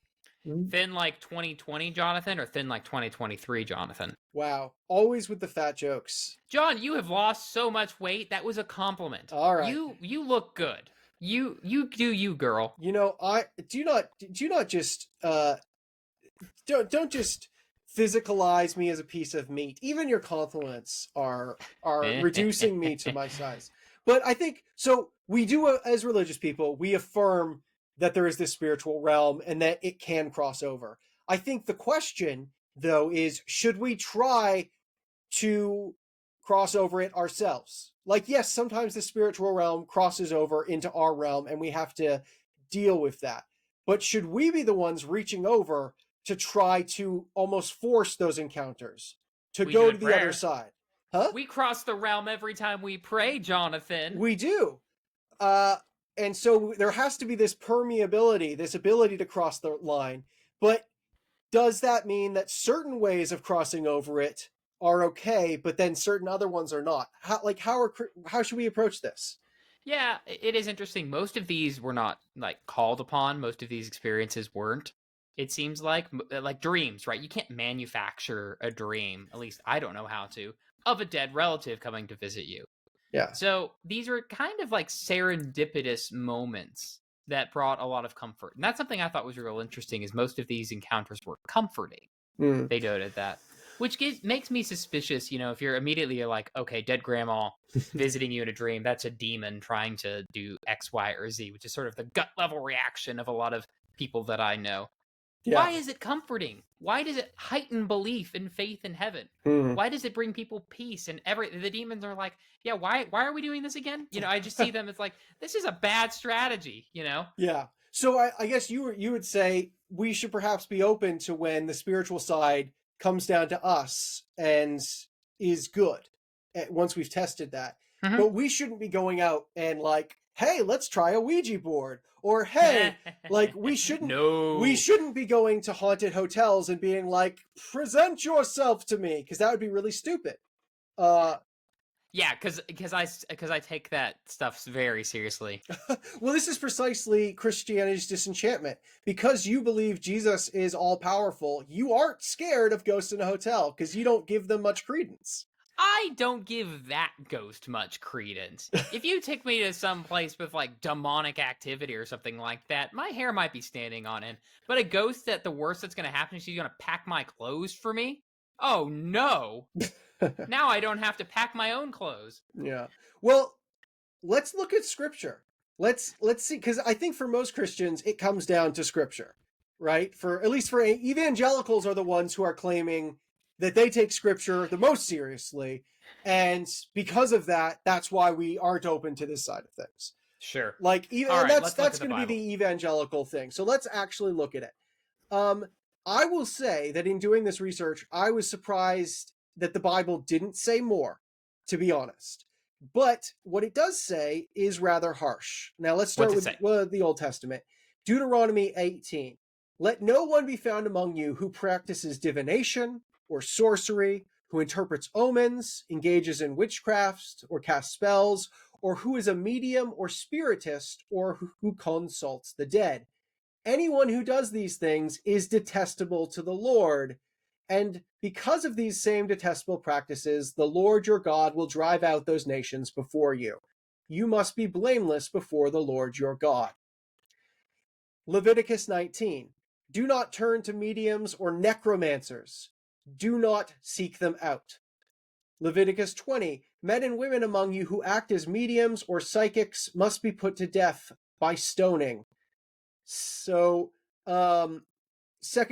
Thin like 2020, Jonathan, or thin like 2023, Jonathan? wow, always with the fat jokes. John, you have lost so much weight. That was a compliment. All right. You look good. You do you, girl. You know, I do not just don't just physicalize me as a piece of meat. Even your compliments are reducing me to my size. But I think so. We do, as religious people, we affirm that there is this spiritual realm and that it can cross over. I think the question, though, is should we try to cross over it ourselves? Like, yes, sometimes the spiritual realm crosses over into our realm and we have to deal with that. But should we be the ones reaching over to try to almost force those encounters to We go do to it the prayer. other side? Huh? We cross the realm every time we pray, Jonathan. We do. And so there has to be this permeability, this ability to cross the line. But does that mean that certain ways of crossing over it are okay, but then certain other ones are not? How should we approach this? Yeah, it is interesting. Most of these were not like called upon. Most of these experiences weren't. It seems like dreams, right? You can't manufacture a dream. At least I don't know how to, of a dead relative coming to visit you. Yeah. So these are kind of like serendipitous moments that brought a lot of comfort. And that's something I thought was real interesting is most of these encounters were comforting. They noted that. Which makes me suspicious, if you're immediately like, okay, dead grandma visiting you in a dream, that's a demon trying to do X, Y, or Z, which is sort of the gut level reaction of a lot of people that I know. Yeah. Why is it comforting? Why does it heighten belief and faith in heaven? Why does it bring people peace? And the demons are like, yeah, why are we doing this again? I just see them as like, this is a bad strategy, Yeah. So I guess you would say we should perhaps be open to when the spiritual side comes down to us and is good once we've tested that. Mhm. But we shouldn't be going out and like, hey, let's try a Ouija board, or hey, like we shouldn't be going to haunted hotels and being like, present yourself to me, because that would be really stupid. Yeah, because I take that stuff very seriously. Well, this is precisely Christianity's disenchantment. Because you believe Jesus is all powerful, you aren't scared of ghosts in a hotel because you don't give them much credence. I don't give that ghost much credence. If you take me to some place with like demonic activity or something like that, my hair might be standing on end. But a ghost that the worst that's going to happen is she's going to pack my clothes for me? Oh no. Now I don't have to pack my own clothes. Yeah. Well, let's look at scripture. Let's see, because I think for most Christians it comes down to scripture, right? For at least for evangelicals are the ones who are claiming that they take scripture the most seriously, and because of that, that's why we aren't open to this side of things. Sure. Like even All right, that's going to be the evangelical thing. So let's actually look at it. I will say that in doing this research, I was surprised that the Bible didn't say more, to be honest. But what it does say is rather harsh. Now let's start with the Old Testament. Deuteronomy 18. Let no one be found among you who practices divination or sorcery, who interprets omens, engages in witchcraft, or casts spells, or who is a medium or spiritist, or who consults the dead. Anyone who does these things is detestable to the Lord. And because of these same detestable practices, the Lord your God will drive out those nations before you. You must be blameless before the Lord your God. Leviticus 19. Do not turn to mediums or necromancers. Do not seek them out. Leviticus 20. Men and women among you who act as mediums or psychics must be put to death by stoning. So, 2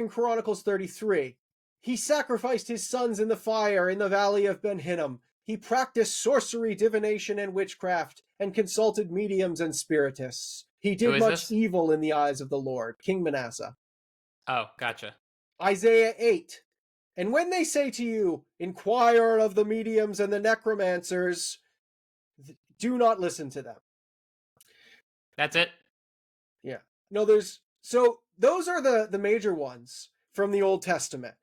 Chronicles 33. He sacrificed his sons in the fire in the valley of Ben Hinnom. he practiced sorcery, divination, and witchcraft, and consulted mediums and spiritists. He Who did is much this? evil in the eyes of the Lord, King Manasseh. Oh, gotcha. Isaiah 8. And when they say to you, inquire of the mediums and the necromancers, do not listen to them. That's it. Yeah. No, there's so those are the major ones from the Old Testament.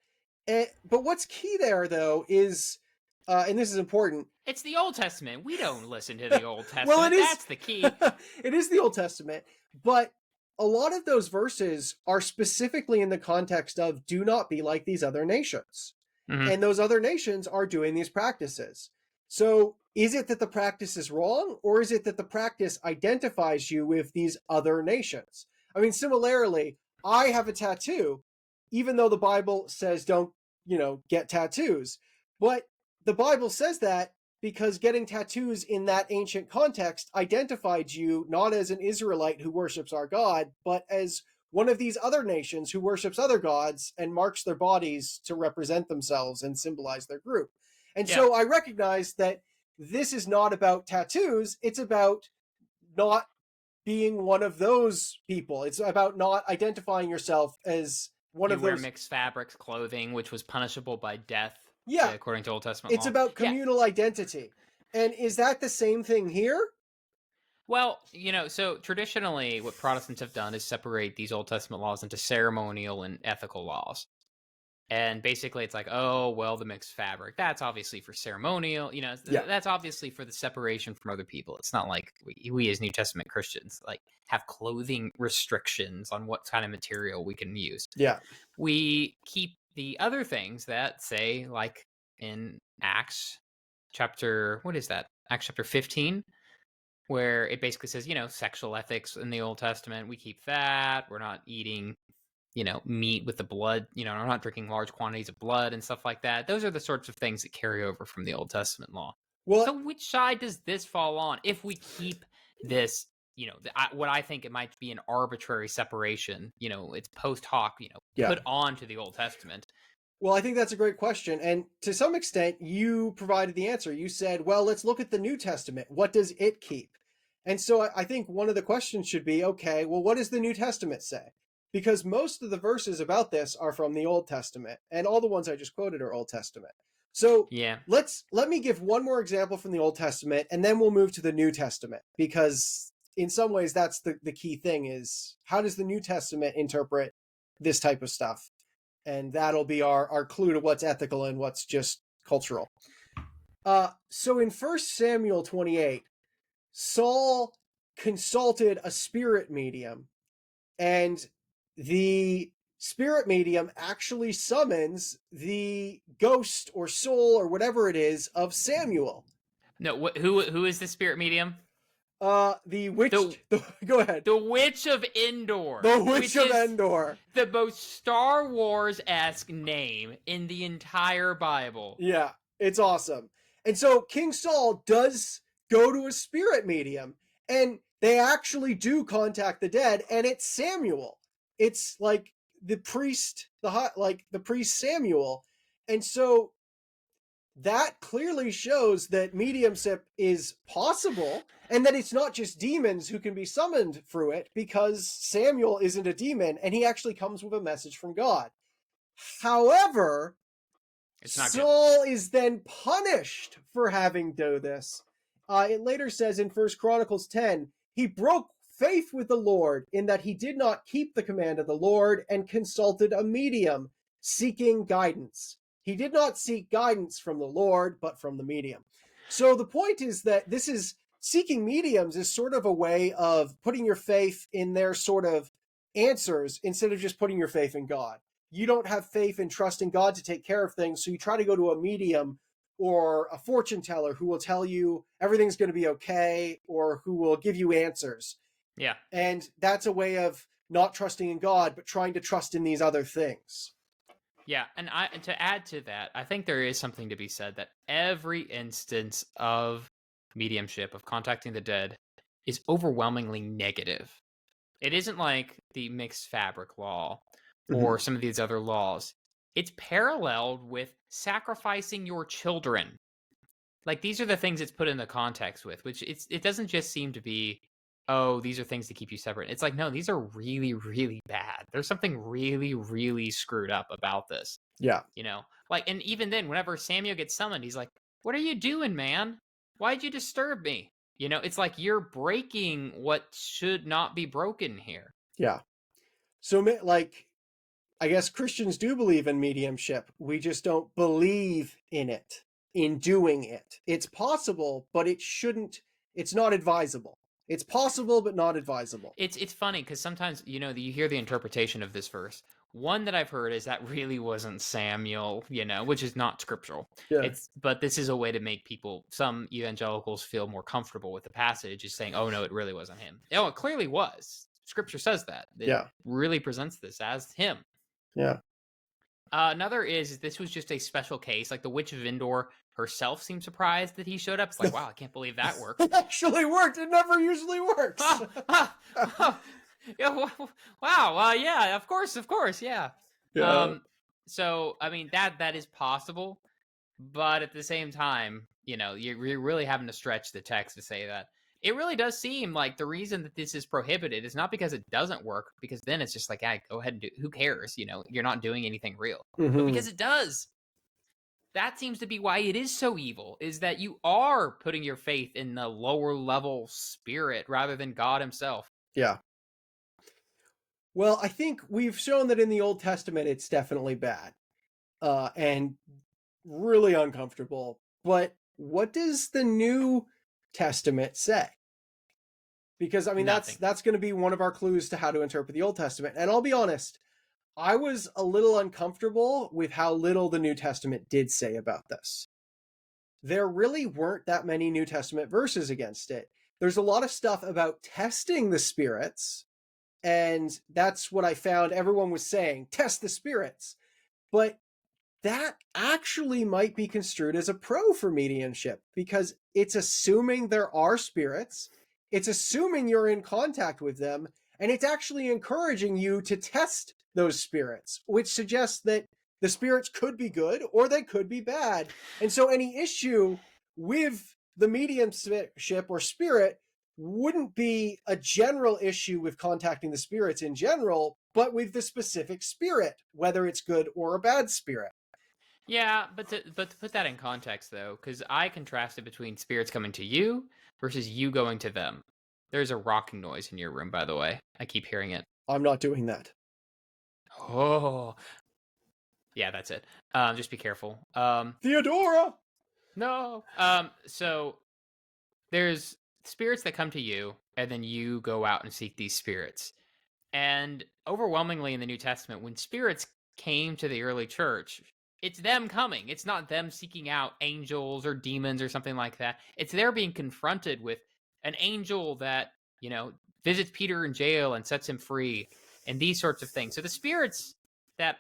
But what's key there though is and this is important. It's the Old Testament. We don't listen to the Old Well, it Testament. is That's the key. it is the Old Testament, but a lot of those verses are specifically in the context of do not be like these other nations. Mhm. And those other nations are doing these practices. So is it that the practice is wrong, or is it that the practice identifies you with these other nations? I mean, similarly, I have a tattoo, even though the Bible says don't, get tattoos. But the Bible says that because getting tattoos in that ancient context identified you not as an Israelite who worships our God, but as one of these other nations who worships other gods and marks their bodies to represent themselves and symbolize their group. And Yeah. so I recognize that this is not about tattoos, it's about not being one of those people. It's about not identifying yourself as one You of wear those. mixed fabrics clothing, which was punishable by death, Yeah, according to Old Testament it's law. about Yeah. communal identity. And is that the same thing here? Well, so traditionally, what Protestants have done is separate these Old Testament laws into ceremonial and ethical laws. And basically, it's like, oh, well, the mixed fabric, that's obviously for ceremonial, Yeah. that's obviously for the separation from other people. It's not like we as New Testament Christians, like, have clothing restrictions on what kind of material we can use. Yeah. We keep the other things that say, like in Acts chapter, what is that? Acts chapter 15, where it basically says, sexual ethics in the Old Testament. We keep that. We're not eating, meat with the blood, we're not drinking large quantities of blood and stuff like that. Those are the sorts of things that carry over from the Old Testament law. Well, So which side does this fall on if we keep this, what I think it might be an arbitrary separation, it's post hoc, yeah. put on to the Old Testament? Well, I think that's a great question. And to some extent, you provided the answer. You said, well, let's look at the New Testament. What does it keep? And so I think one of the questions should be, okay, well, what does the New Testament say? Because most of the verses about this are from the Old Testament, and all the ones I just quoted are Old Testament. So Yeah. let me give one more example from the Old Testament, and then we'll move to the New Testament, because in some ways that's the key thing is how does the New Testament interpret this type of stuff? And that'll be our clue to what's ethical and what's just cultural. So in 1 Samuel 28, Saul consulted a spirit medium, and the spirit medium actually summons the ghost or soul or whatever it is of Samuel. No, who is the spirit medium? The witch. Go ahead. The Witch of Endor. The Witch which of is Endor. the most Star Wars-esque name in the entire Bible. Yeah, it's awesome. And so King Saul does go to a spirit medium, and they actually do contact the dead, and it's Samuel. It's like the priest, the priest Samuel. And so that clearly shows that mediumship is possible and that it's not just demons who can be summoned through it, because Samuel isn't a demon and he actually comes with a message from God. However, Saul is then punished for having done this. It later says in 1 Chronicles 10, he broke faith with the Lord in that he did not keep the command of the Lord and consulted a medium seeking guidance. He did not seek guidance from the Lord, but from the medium. So the point is that this is seeking mediums is sort of a way of putting your faith in their sort of answers instead of just putting your faith in God. You don't have faith in trusting God to take care of things, so you try to go to a medium or a fortune teller who will tell you everything's going to be okay or who will give you answers. Yeah. And that's a way of not trusting in God, but trying to trust in these other things. Yeah, and to add to that, I think there is something to be said that every instance of mediumship, of contacting the dead, is overwhelmingly negative. It isn't like the mixed fabric law or some of these other laws. It's paralleled with sacrificing your children. Like, these are the things it's put in the context with, which it doesn't just seem to be, oh, these are things to keep you separate. It's like, no, these are really, really bad. There's something really, really screwed up about this, Yeah. you know? Like, and even then, whenever Samuel gets summoned, he's like, what are you doing, man? Why'd you disturb me? You know, it's like you're breaking what should not be broken here. Yeah. So, like, I guess Christians do believe in mediumship. We just don't believe in it, in doing it. It's possible, but it shouldn't, it's not advisable. It's possible, but not advisable. It's funny because sometimes, you know, you hear the interpretation of this verse. One that I've heard is that really wasn't Samuel, you know, which is not scriptural. Yeah. But this is a way to make people, some evangelicals, feel more comfortable with the passage, is saying, oh no, it really wasn't him. Oh, it clearly was. Scripture says that. It Yeah. really presents this as him. Yeah. Another is this was just a special case. Like the witch of Endor herself seemed surprised that he showed up. It's like, wow, I can't believe that worked. It actually worked. It never usually works. Yeah, wow. Yeah, of course, yeah. Yeah. So I mean that is possible, but at the same time, you know, you're really having to stretch the text to say that. It really does seem like the reason that this is prohibited is not because it doesn't work, because then it's just like, ah, go ahead and do. Who cares? You know, you're not doing anything real, but Mm-hmm. because it does. That seems to be why it is so evil, is that you are putting your faith in the lower level spirit rather than God himself. Yeah. Well, I think we've shown that in the Old Testament it's definitely bad and really uncomfortable. But what does the New Testament say? Because I mean Nothing. that's going to be one of our clues to how to interpret the Old Testament. And I'll be honest, I was a little uncomfortable with how little the New Testament did say about this. There really weren't that many New Testament verses against it. There's a lot of stuff about testing the spirits, and that's what I found everyone was saying, test the spirits. But that actually might be construed as a pro for mediumship because it's assuming there are spirits, it's assuming you're in contact with them, and it's actually encouraging you to test those spirits, which suggests that the spirits could be good or they could be bad. And so any issue with the mediumship or spirit wouldn't be a general issue with contacting the spirits in general, but with the specific spirit, whether it's good or a bad spirit. Yeah, but to put that in context though, because I contrasted between spirits coming to you versus you going to them. There's a rocking noise in your room, by the way. I keep hearing it. I'm not doing that. Oh, yeah, that's it. Just be careful. Theodora! No. So there's spirits that come to you, and then you go out and seek these spirits. And overwhelmingly in the New Testament, when spirits came to the early church, it's them coming. It's not them seeking out angels or demons or something like that. It's they're being confronted with an angel that, you know, visits Peter in jail and sets him free and these sorts of things. So the spirits that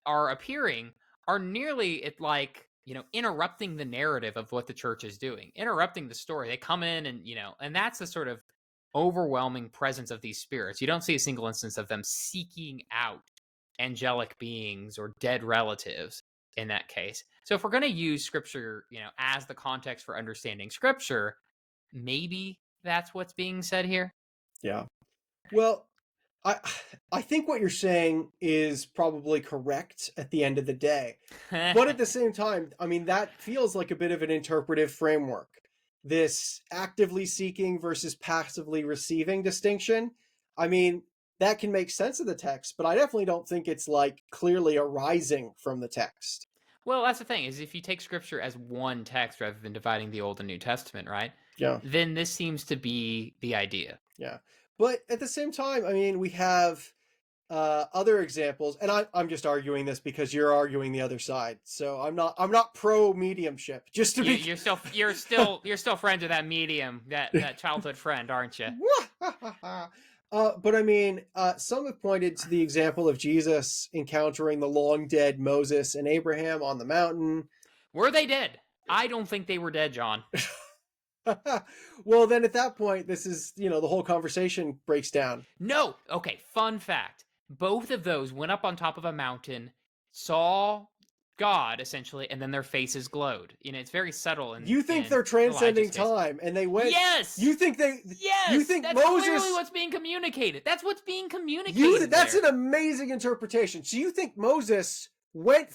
are appearing are nearly like, you know, interrupting the narrative of what the church is doing, interrupting the story. They come in and, you know, and that's the sort of overwhelming presence of these spirits. You don't see a single instance of them seeking out angelic beings or dead relatives in that case. So if we're going to use scripture, you know, as the context for understanding scripture, maybe that's what's being said here. Yeah. Well, I I think what you're saying is probably correct at the end of the day. But at the same time, I mean, that feels like a bit of an interpretive framework. This actively seeking versus passively receiving distinction. I mean, that can make sense of the text, but I definitely don't think it's like clearly arising from the text. Well, that's the thing, is if you take scripture as one text rather than dividing the Old and New Testament, right? Yeah. Then this seems to be the idea. Yeah. But at the same time, I mean, we have other examples, and I'm just arguing this because you're arguing the other side. So I'm not pro mediumship. Just to be You're still friends with that medium, that childhood friend, aren't you? But I mean, some have pointed to the example of Jesus encountering the long dead Moses and Abraham on the mountain. Were they dead? I don't think they were dead, John. Well, then at that point, this is, the whole conversation breaks down. No. Okay, fun fact. Both of those went up on top of a mountain, saw God, essentially, and then their faces glowed. It's very subtle You think in they're transcending Elijah's case. time, and they went. Yes! You think You Yes! think That's clearly Moses. what's being communicated. That's what's being You. communicated That's there. an amazing interpretation. So you think Moses went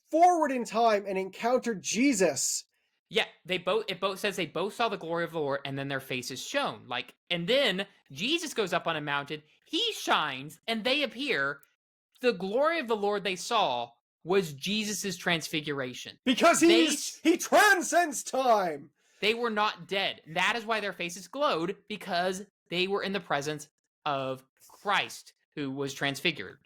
forward in time and encountered Jesus? Yeah, it both says they both saw the glory of the Lord, and then their faces shone. And then Jesus goes up on a mountain, he shines, and they appear. The glory of the Lord they saw was Jesus's transfiguration. Because They he transcends time. they were not dead. That is why their faces glowed, because they were in the presence of Christ, who was transfigured.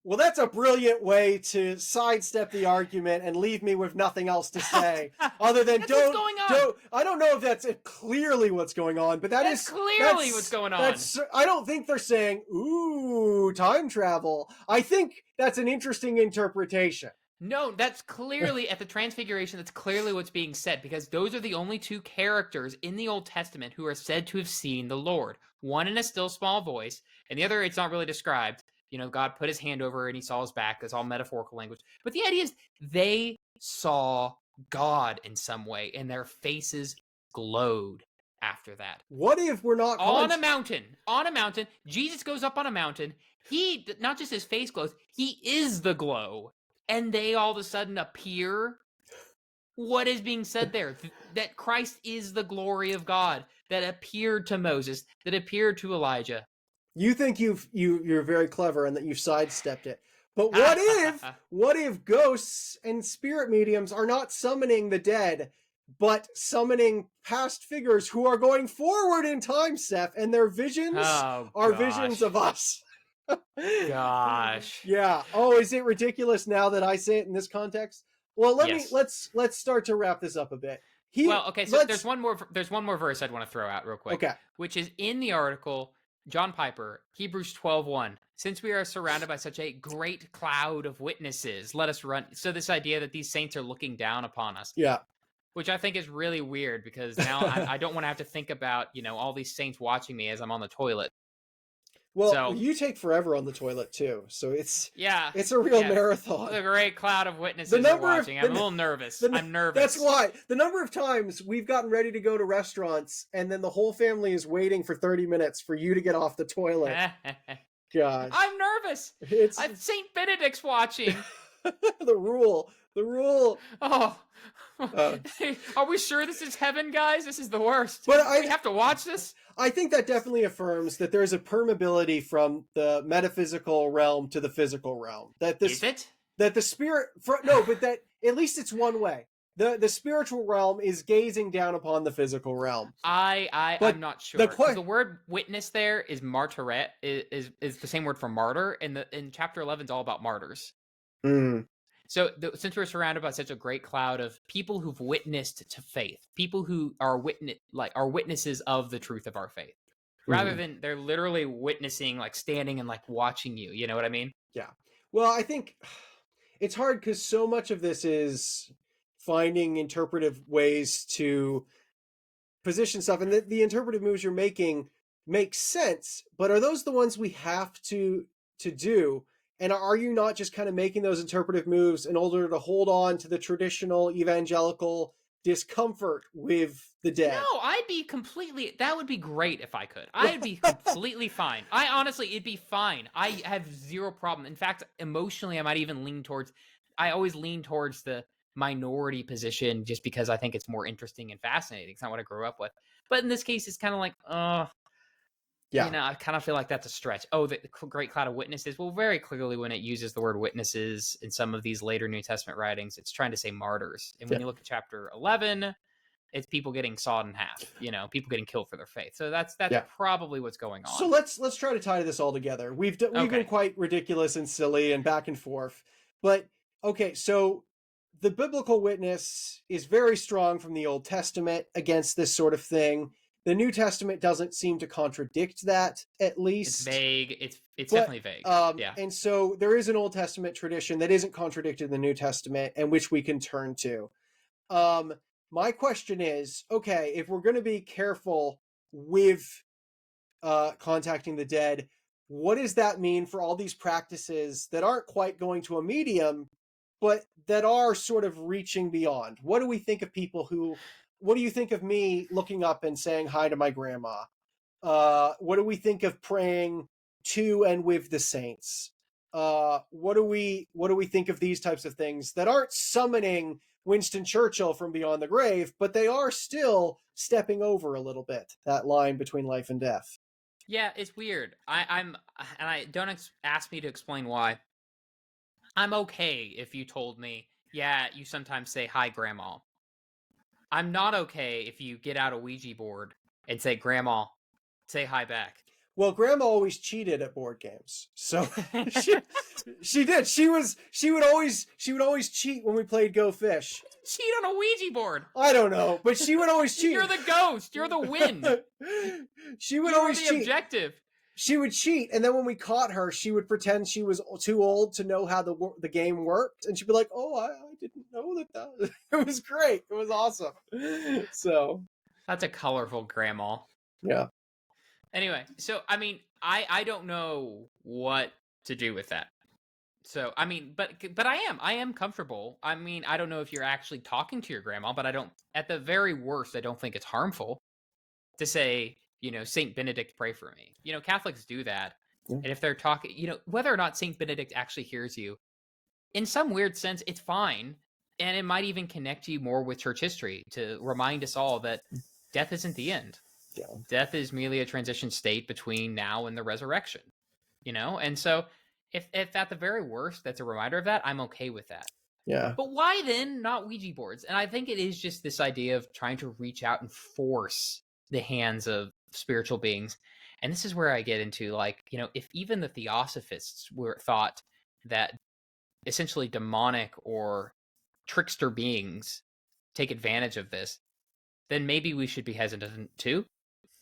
Well, that's a brilliant way to sidestep the argument and leave me with nothing else to say other than That's what's going on. don't. I don't know if that's clearly what's going on, but That's clearly what's going on. I don't think they're saying, "Ooh, time travel." I think that's an interesting interpretation. No, that's clearly at the transfiguration. That's clearly what's being said, because those are the only two characters in the Old Testament who are said to have seen the Lord. One in a still small voice, and the other, it's not really described. God put his hand over and he saw his back. That's all metaphorical language. But the idea is they saw God in some way, and their faces glowed after that. What if we're not on a mountain? On a mountain, Jesus goes up on a mountain. He, not just his face glows, he is the glow. And they all of a sudden appear. What is being said there? That Christ is the glory of God that appeared to Moses, that appeared to Elijah. You think you're very clever and that you've sidestepped it. But what if ghosts and spirit mediums are not summoning the dead, but summoning past figures who are going forward in time, Seth, and their visions are visions of us? Gosh. Yeah. Oh, is it ridiculous now that I say it in this context? Well, let's start to wrap this up a bit. So there's one more verse I'd want to throw out real quick. Okay. Which is in the article, John Piper, Hebrews 12:1. Since we are surrounded by such a great cloud of witnesses, let us run. So this idea that these saints are looking down upon us. Yeah. Which I think is really weird, because now I don't want to have to think about, all these saints watching me as I'm on the toilet. Well, you take forever on the toilet too, so it's a real marathon. The great cloud of witnesses are watching. I'm a little nervous. I'm nervous. That's why. The number of times we've gotten ready to go to restaurants, and then the whole family is waiting for 30 minutes for you to get off the toilet. Gosh. I'm nervous. St. Benedict's watching. The rule. Oh. Are we sure this is heaven, guys? This is the worst. But we have to watch this? I think that definitely affirms that there's a permeability from the metaphysical realm to the physical realm. Is it? That the spirit... but that at least it's one way. The spiritual realm is gazing down upon the physical realm. I'm not sure. The word witness there is martyret, is the same word for martyr, and in chapter 11 is all about martyrs. Mm. So since we're surrounded by such a great cloud of people who've witnessed to faith, people who are witnesses of the truth of our faith, rather than they're literally witnessing, standing and watching you. You know what I mean? Yeah. Well, I think it's hard because so much of this is finding interpretive ways to position stuff, and the interpretive moves you're making make sense. But are those the ones we have to do? And are you not just kind of making those interpretive moves in order to hold on to the traditional evangelical discomfort with the dead? No, that would be great if I could. I'd be completely fine. It'd be fine. I have zero problem. In fact, emotionally, I always lean towards the minority position, just because I think it's more interesting and fascinating. It's not what I grew up with. But in this case, it's kind of like, I kind of feel like that's a stretch. Oh, the great cloud of witnesses. Well, very clearly when it uses the word witnesses in some of these later New Testament writings, it's trying to say martyrs. And when you look at chapter 11, it's people getting sawed in half, people getting killed for their faith. So that's probably what's going on. So let's try to tie this all together. We've been quite ridiculous and silly and back and forth. But okay, so the biblical witness is very strong from the Old Testament against this sort of thing. The New Testament doesn't seem to contradict that, at least. It's vague. It's definitely vague. And so there is an Old Testament tradition that isn't contradicted in the New Testament, and which we can turn to. My question is, okay, if we're going to be careful with contacting the dead, what does that mean for all these practices that aren't quite going to a medium, but that are sort of reaching beyond. What do we think of people who, what do you think of me looking up and saying hi to my grandma? What do we think of praying to and with the saints? What do we think of these types of things that aren't summoning Winston Churchill from beyond the grave, but they are still stepping over a little bit that line between life and death? Yeah, it's weird. I'm, and I don't ask me to explain why. I'm okay if you told me, yeah, you sometimes say hi, Grandma. I'm not okay if you get out a Ouija board and say, Grandma, say hi back. Well, Grandma always cheated at board games, so she she did. She would always cheat when we played Go Fish. Cheat on a Ouija board. I don't know, but she would always cheat. You're the ghost. You're the wind. She would You're always the cheat. objective. She would cheat, and then when we caught her, she would pretend she was too old to know how the game worked, and she'd be like, "Oh, I didn't know that." It was great. It was awesome. So that's a colorful grandma. Yeah. Anyway, so I mean, I don't know what to do with that. So I mean, but I am comfortable. I mean, I don't know if you're actually talking to your grandma, but I don't. At the very worst, I don't think it's harmful to say, Saint Benedict, pray for me. Catholics do that, and if they're talking, whether or not Saint Benedict actually hears you, in some weird sense, it's fine, and it might even connect you more with church history to remind us all that death isn't the end. Yeah. Death is merely a transition state between now and the resurrection, and so if at the very worst that's a reminder of that, I'm okay with that. Yeah. But why then not Ouija boards? And I think it is just this idea of trying to reach out and force the hands of spiritual beings. And this is where I get into, if even the Theosophists thought that essentially demonic or trickster beings take advantage of this, then maybe we should be hesitant too.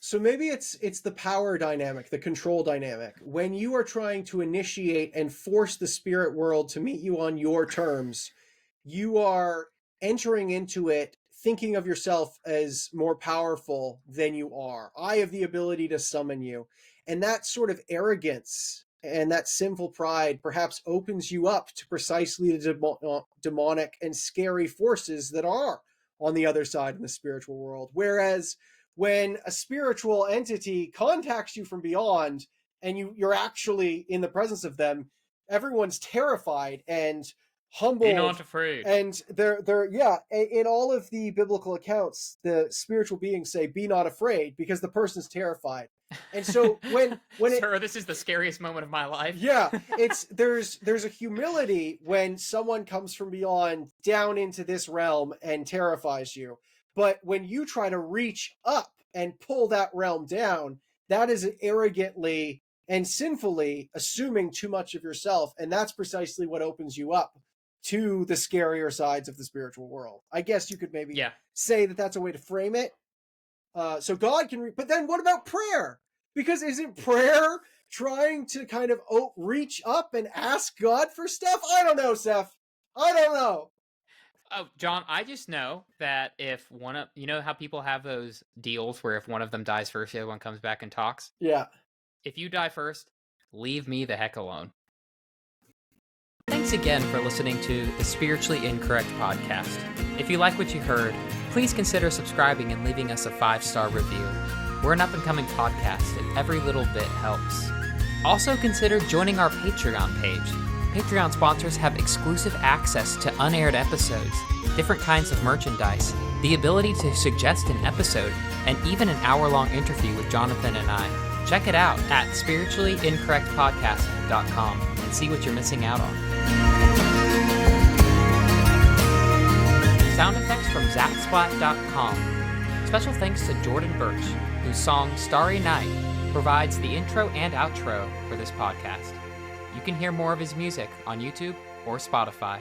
So maybe it's the power dynamic, the control dynamic. When you are trying to initiate and force the spirit world to meet you on your terms, you are entering into it thinking of yourself as more powerful than you are. I have the ability to summon you. And that sort of arrogance and that sinful pride perhaps opens you up to precisely the demonic and scary forces that are on the other side in the spiritual world. Whereas when a spiritual entity contacts you from beyond and you're actually in the presence of them, everyone's terrified and humbled. Be not afraid. And they're in all of the biblical accounts, the spiritual beings say, "Be not afraid," because the person's terrified. And so when Sir, this is the scariest moment of my life. Yeah, there's a humility when someone comes from beyond down into this realm and terrifies you. But when you try to reach up and pull that realm down, that is arrogantly and sinfully assuming too much of yourself. And that's precisely what opens you up to the scarier sides of the spiritual world. I guess you could maybe say that that's a way to frame it. So God can, but then what about prayer? Because isn't prayer trying to kind of reach up and ask God for stuff? I don't know, Seth. I don't know. Oh, John, I just know that if one of, how people have those deals where if one of them dies first, the other one comes back and talks? Yeah. If you die first, leave me the heck alone. Thanks again for listening to the Spiritually Incorrect podcast. If you like what you heard, please consider subscribing and leaving us a 5-star review. We're an up-and-coming podcast, and every little bit helps. Also consider joining our Patreon page. Patreon sponsors have exclusive access to unaired episodes, different kinds of merchandise, the ability to suggest an episode, and even an hour-long interview with Jonathan and I. Check it out at spirituallyincorrectpodcast.com and see what you're missing out on. Sound effects from zapsplat.com. Special thanks to Jordan Birch, whose song Starry Night provides the intro and outro for this podcast. You can hear more of his music on YouTube or Spotify.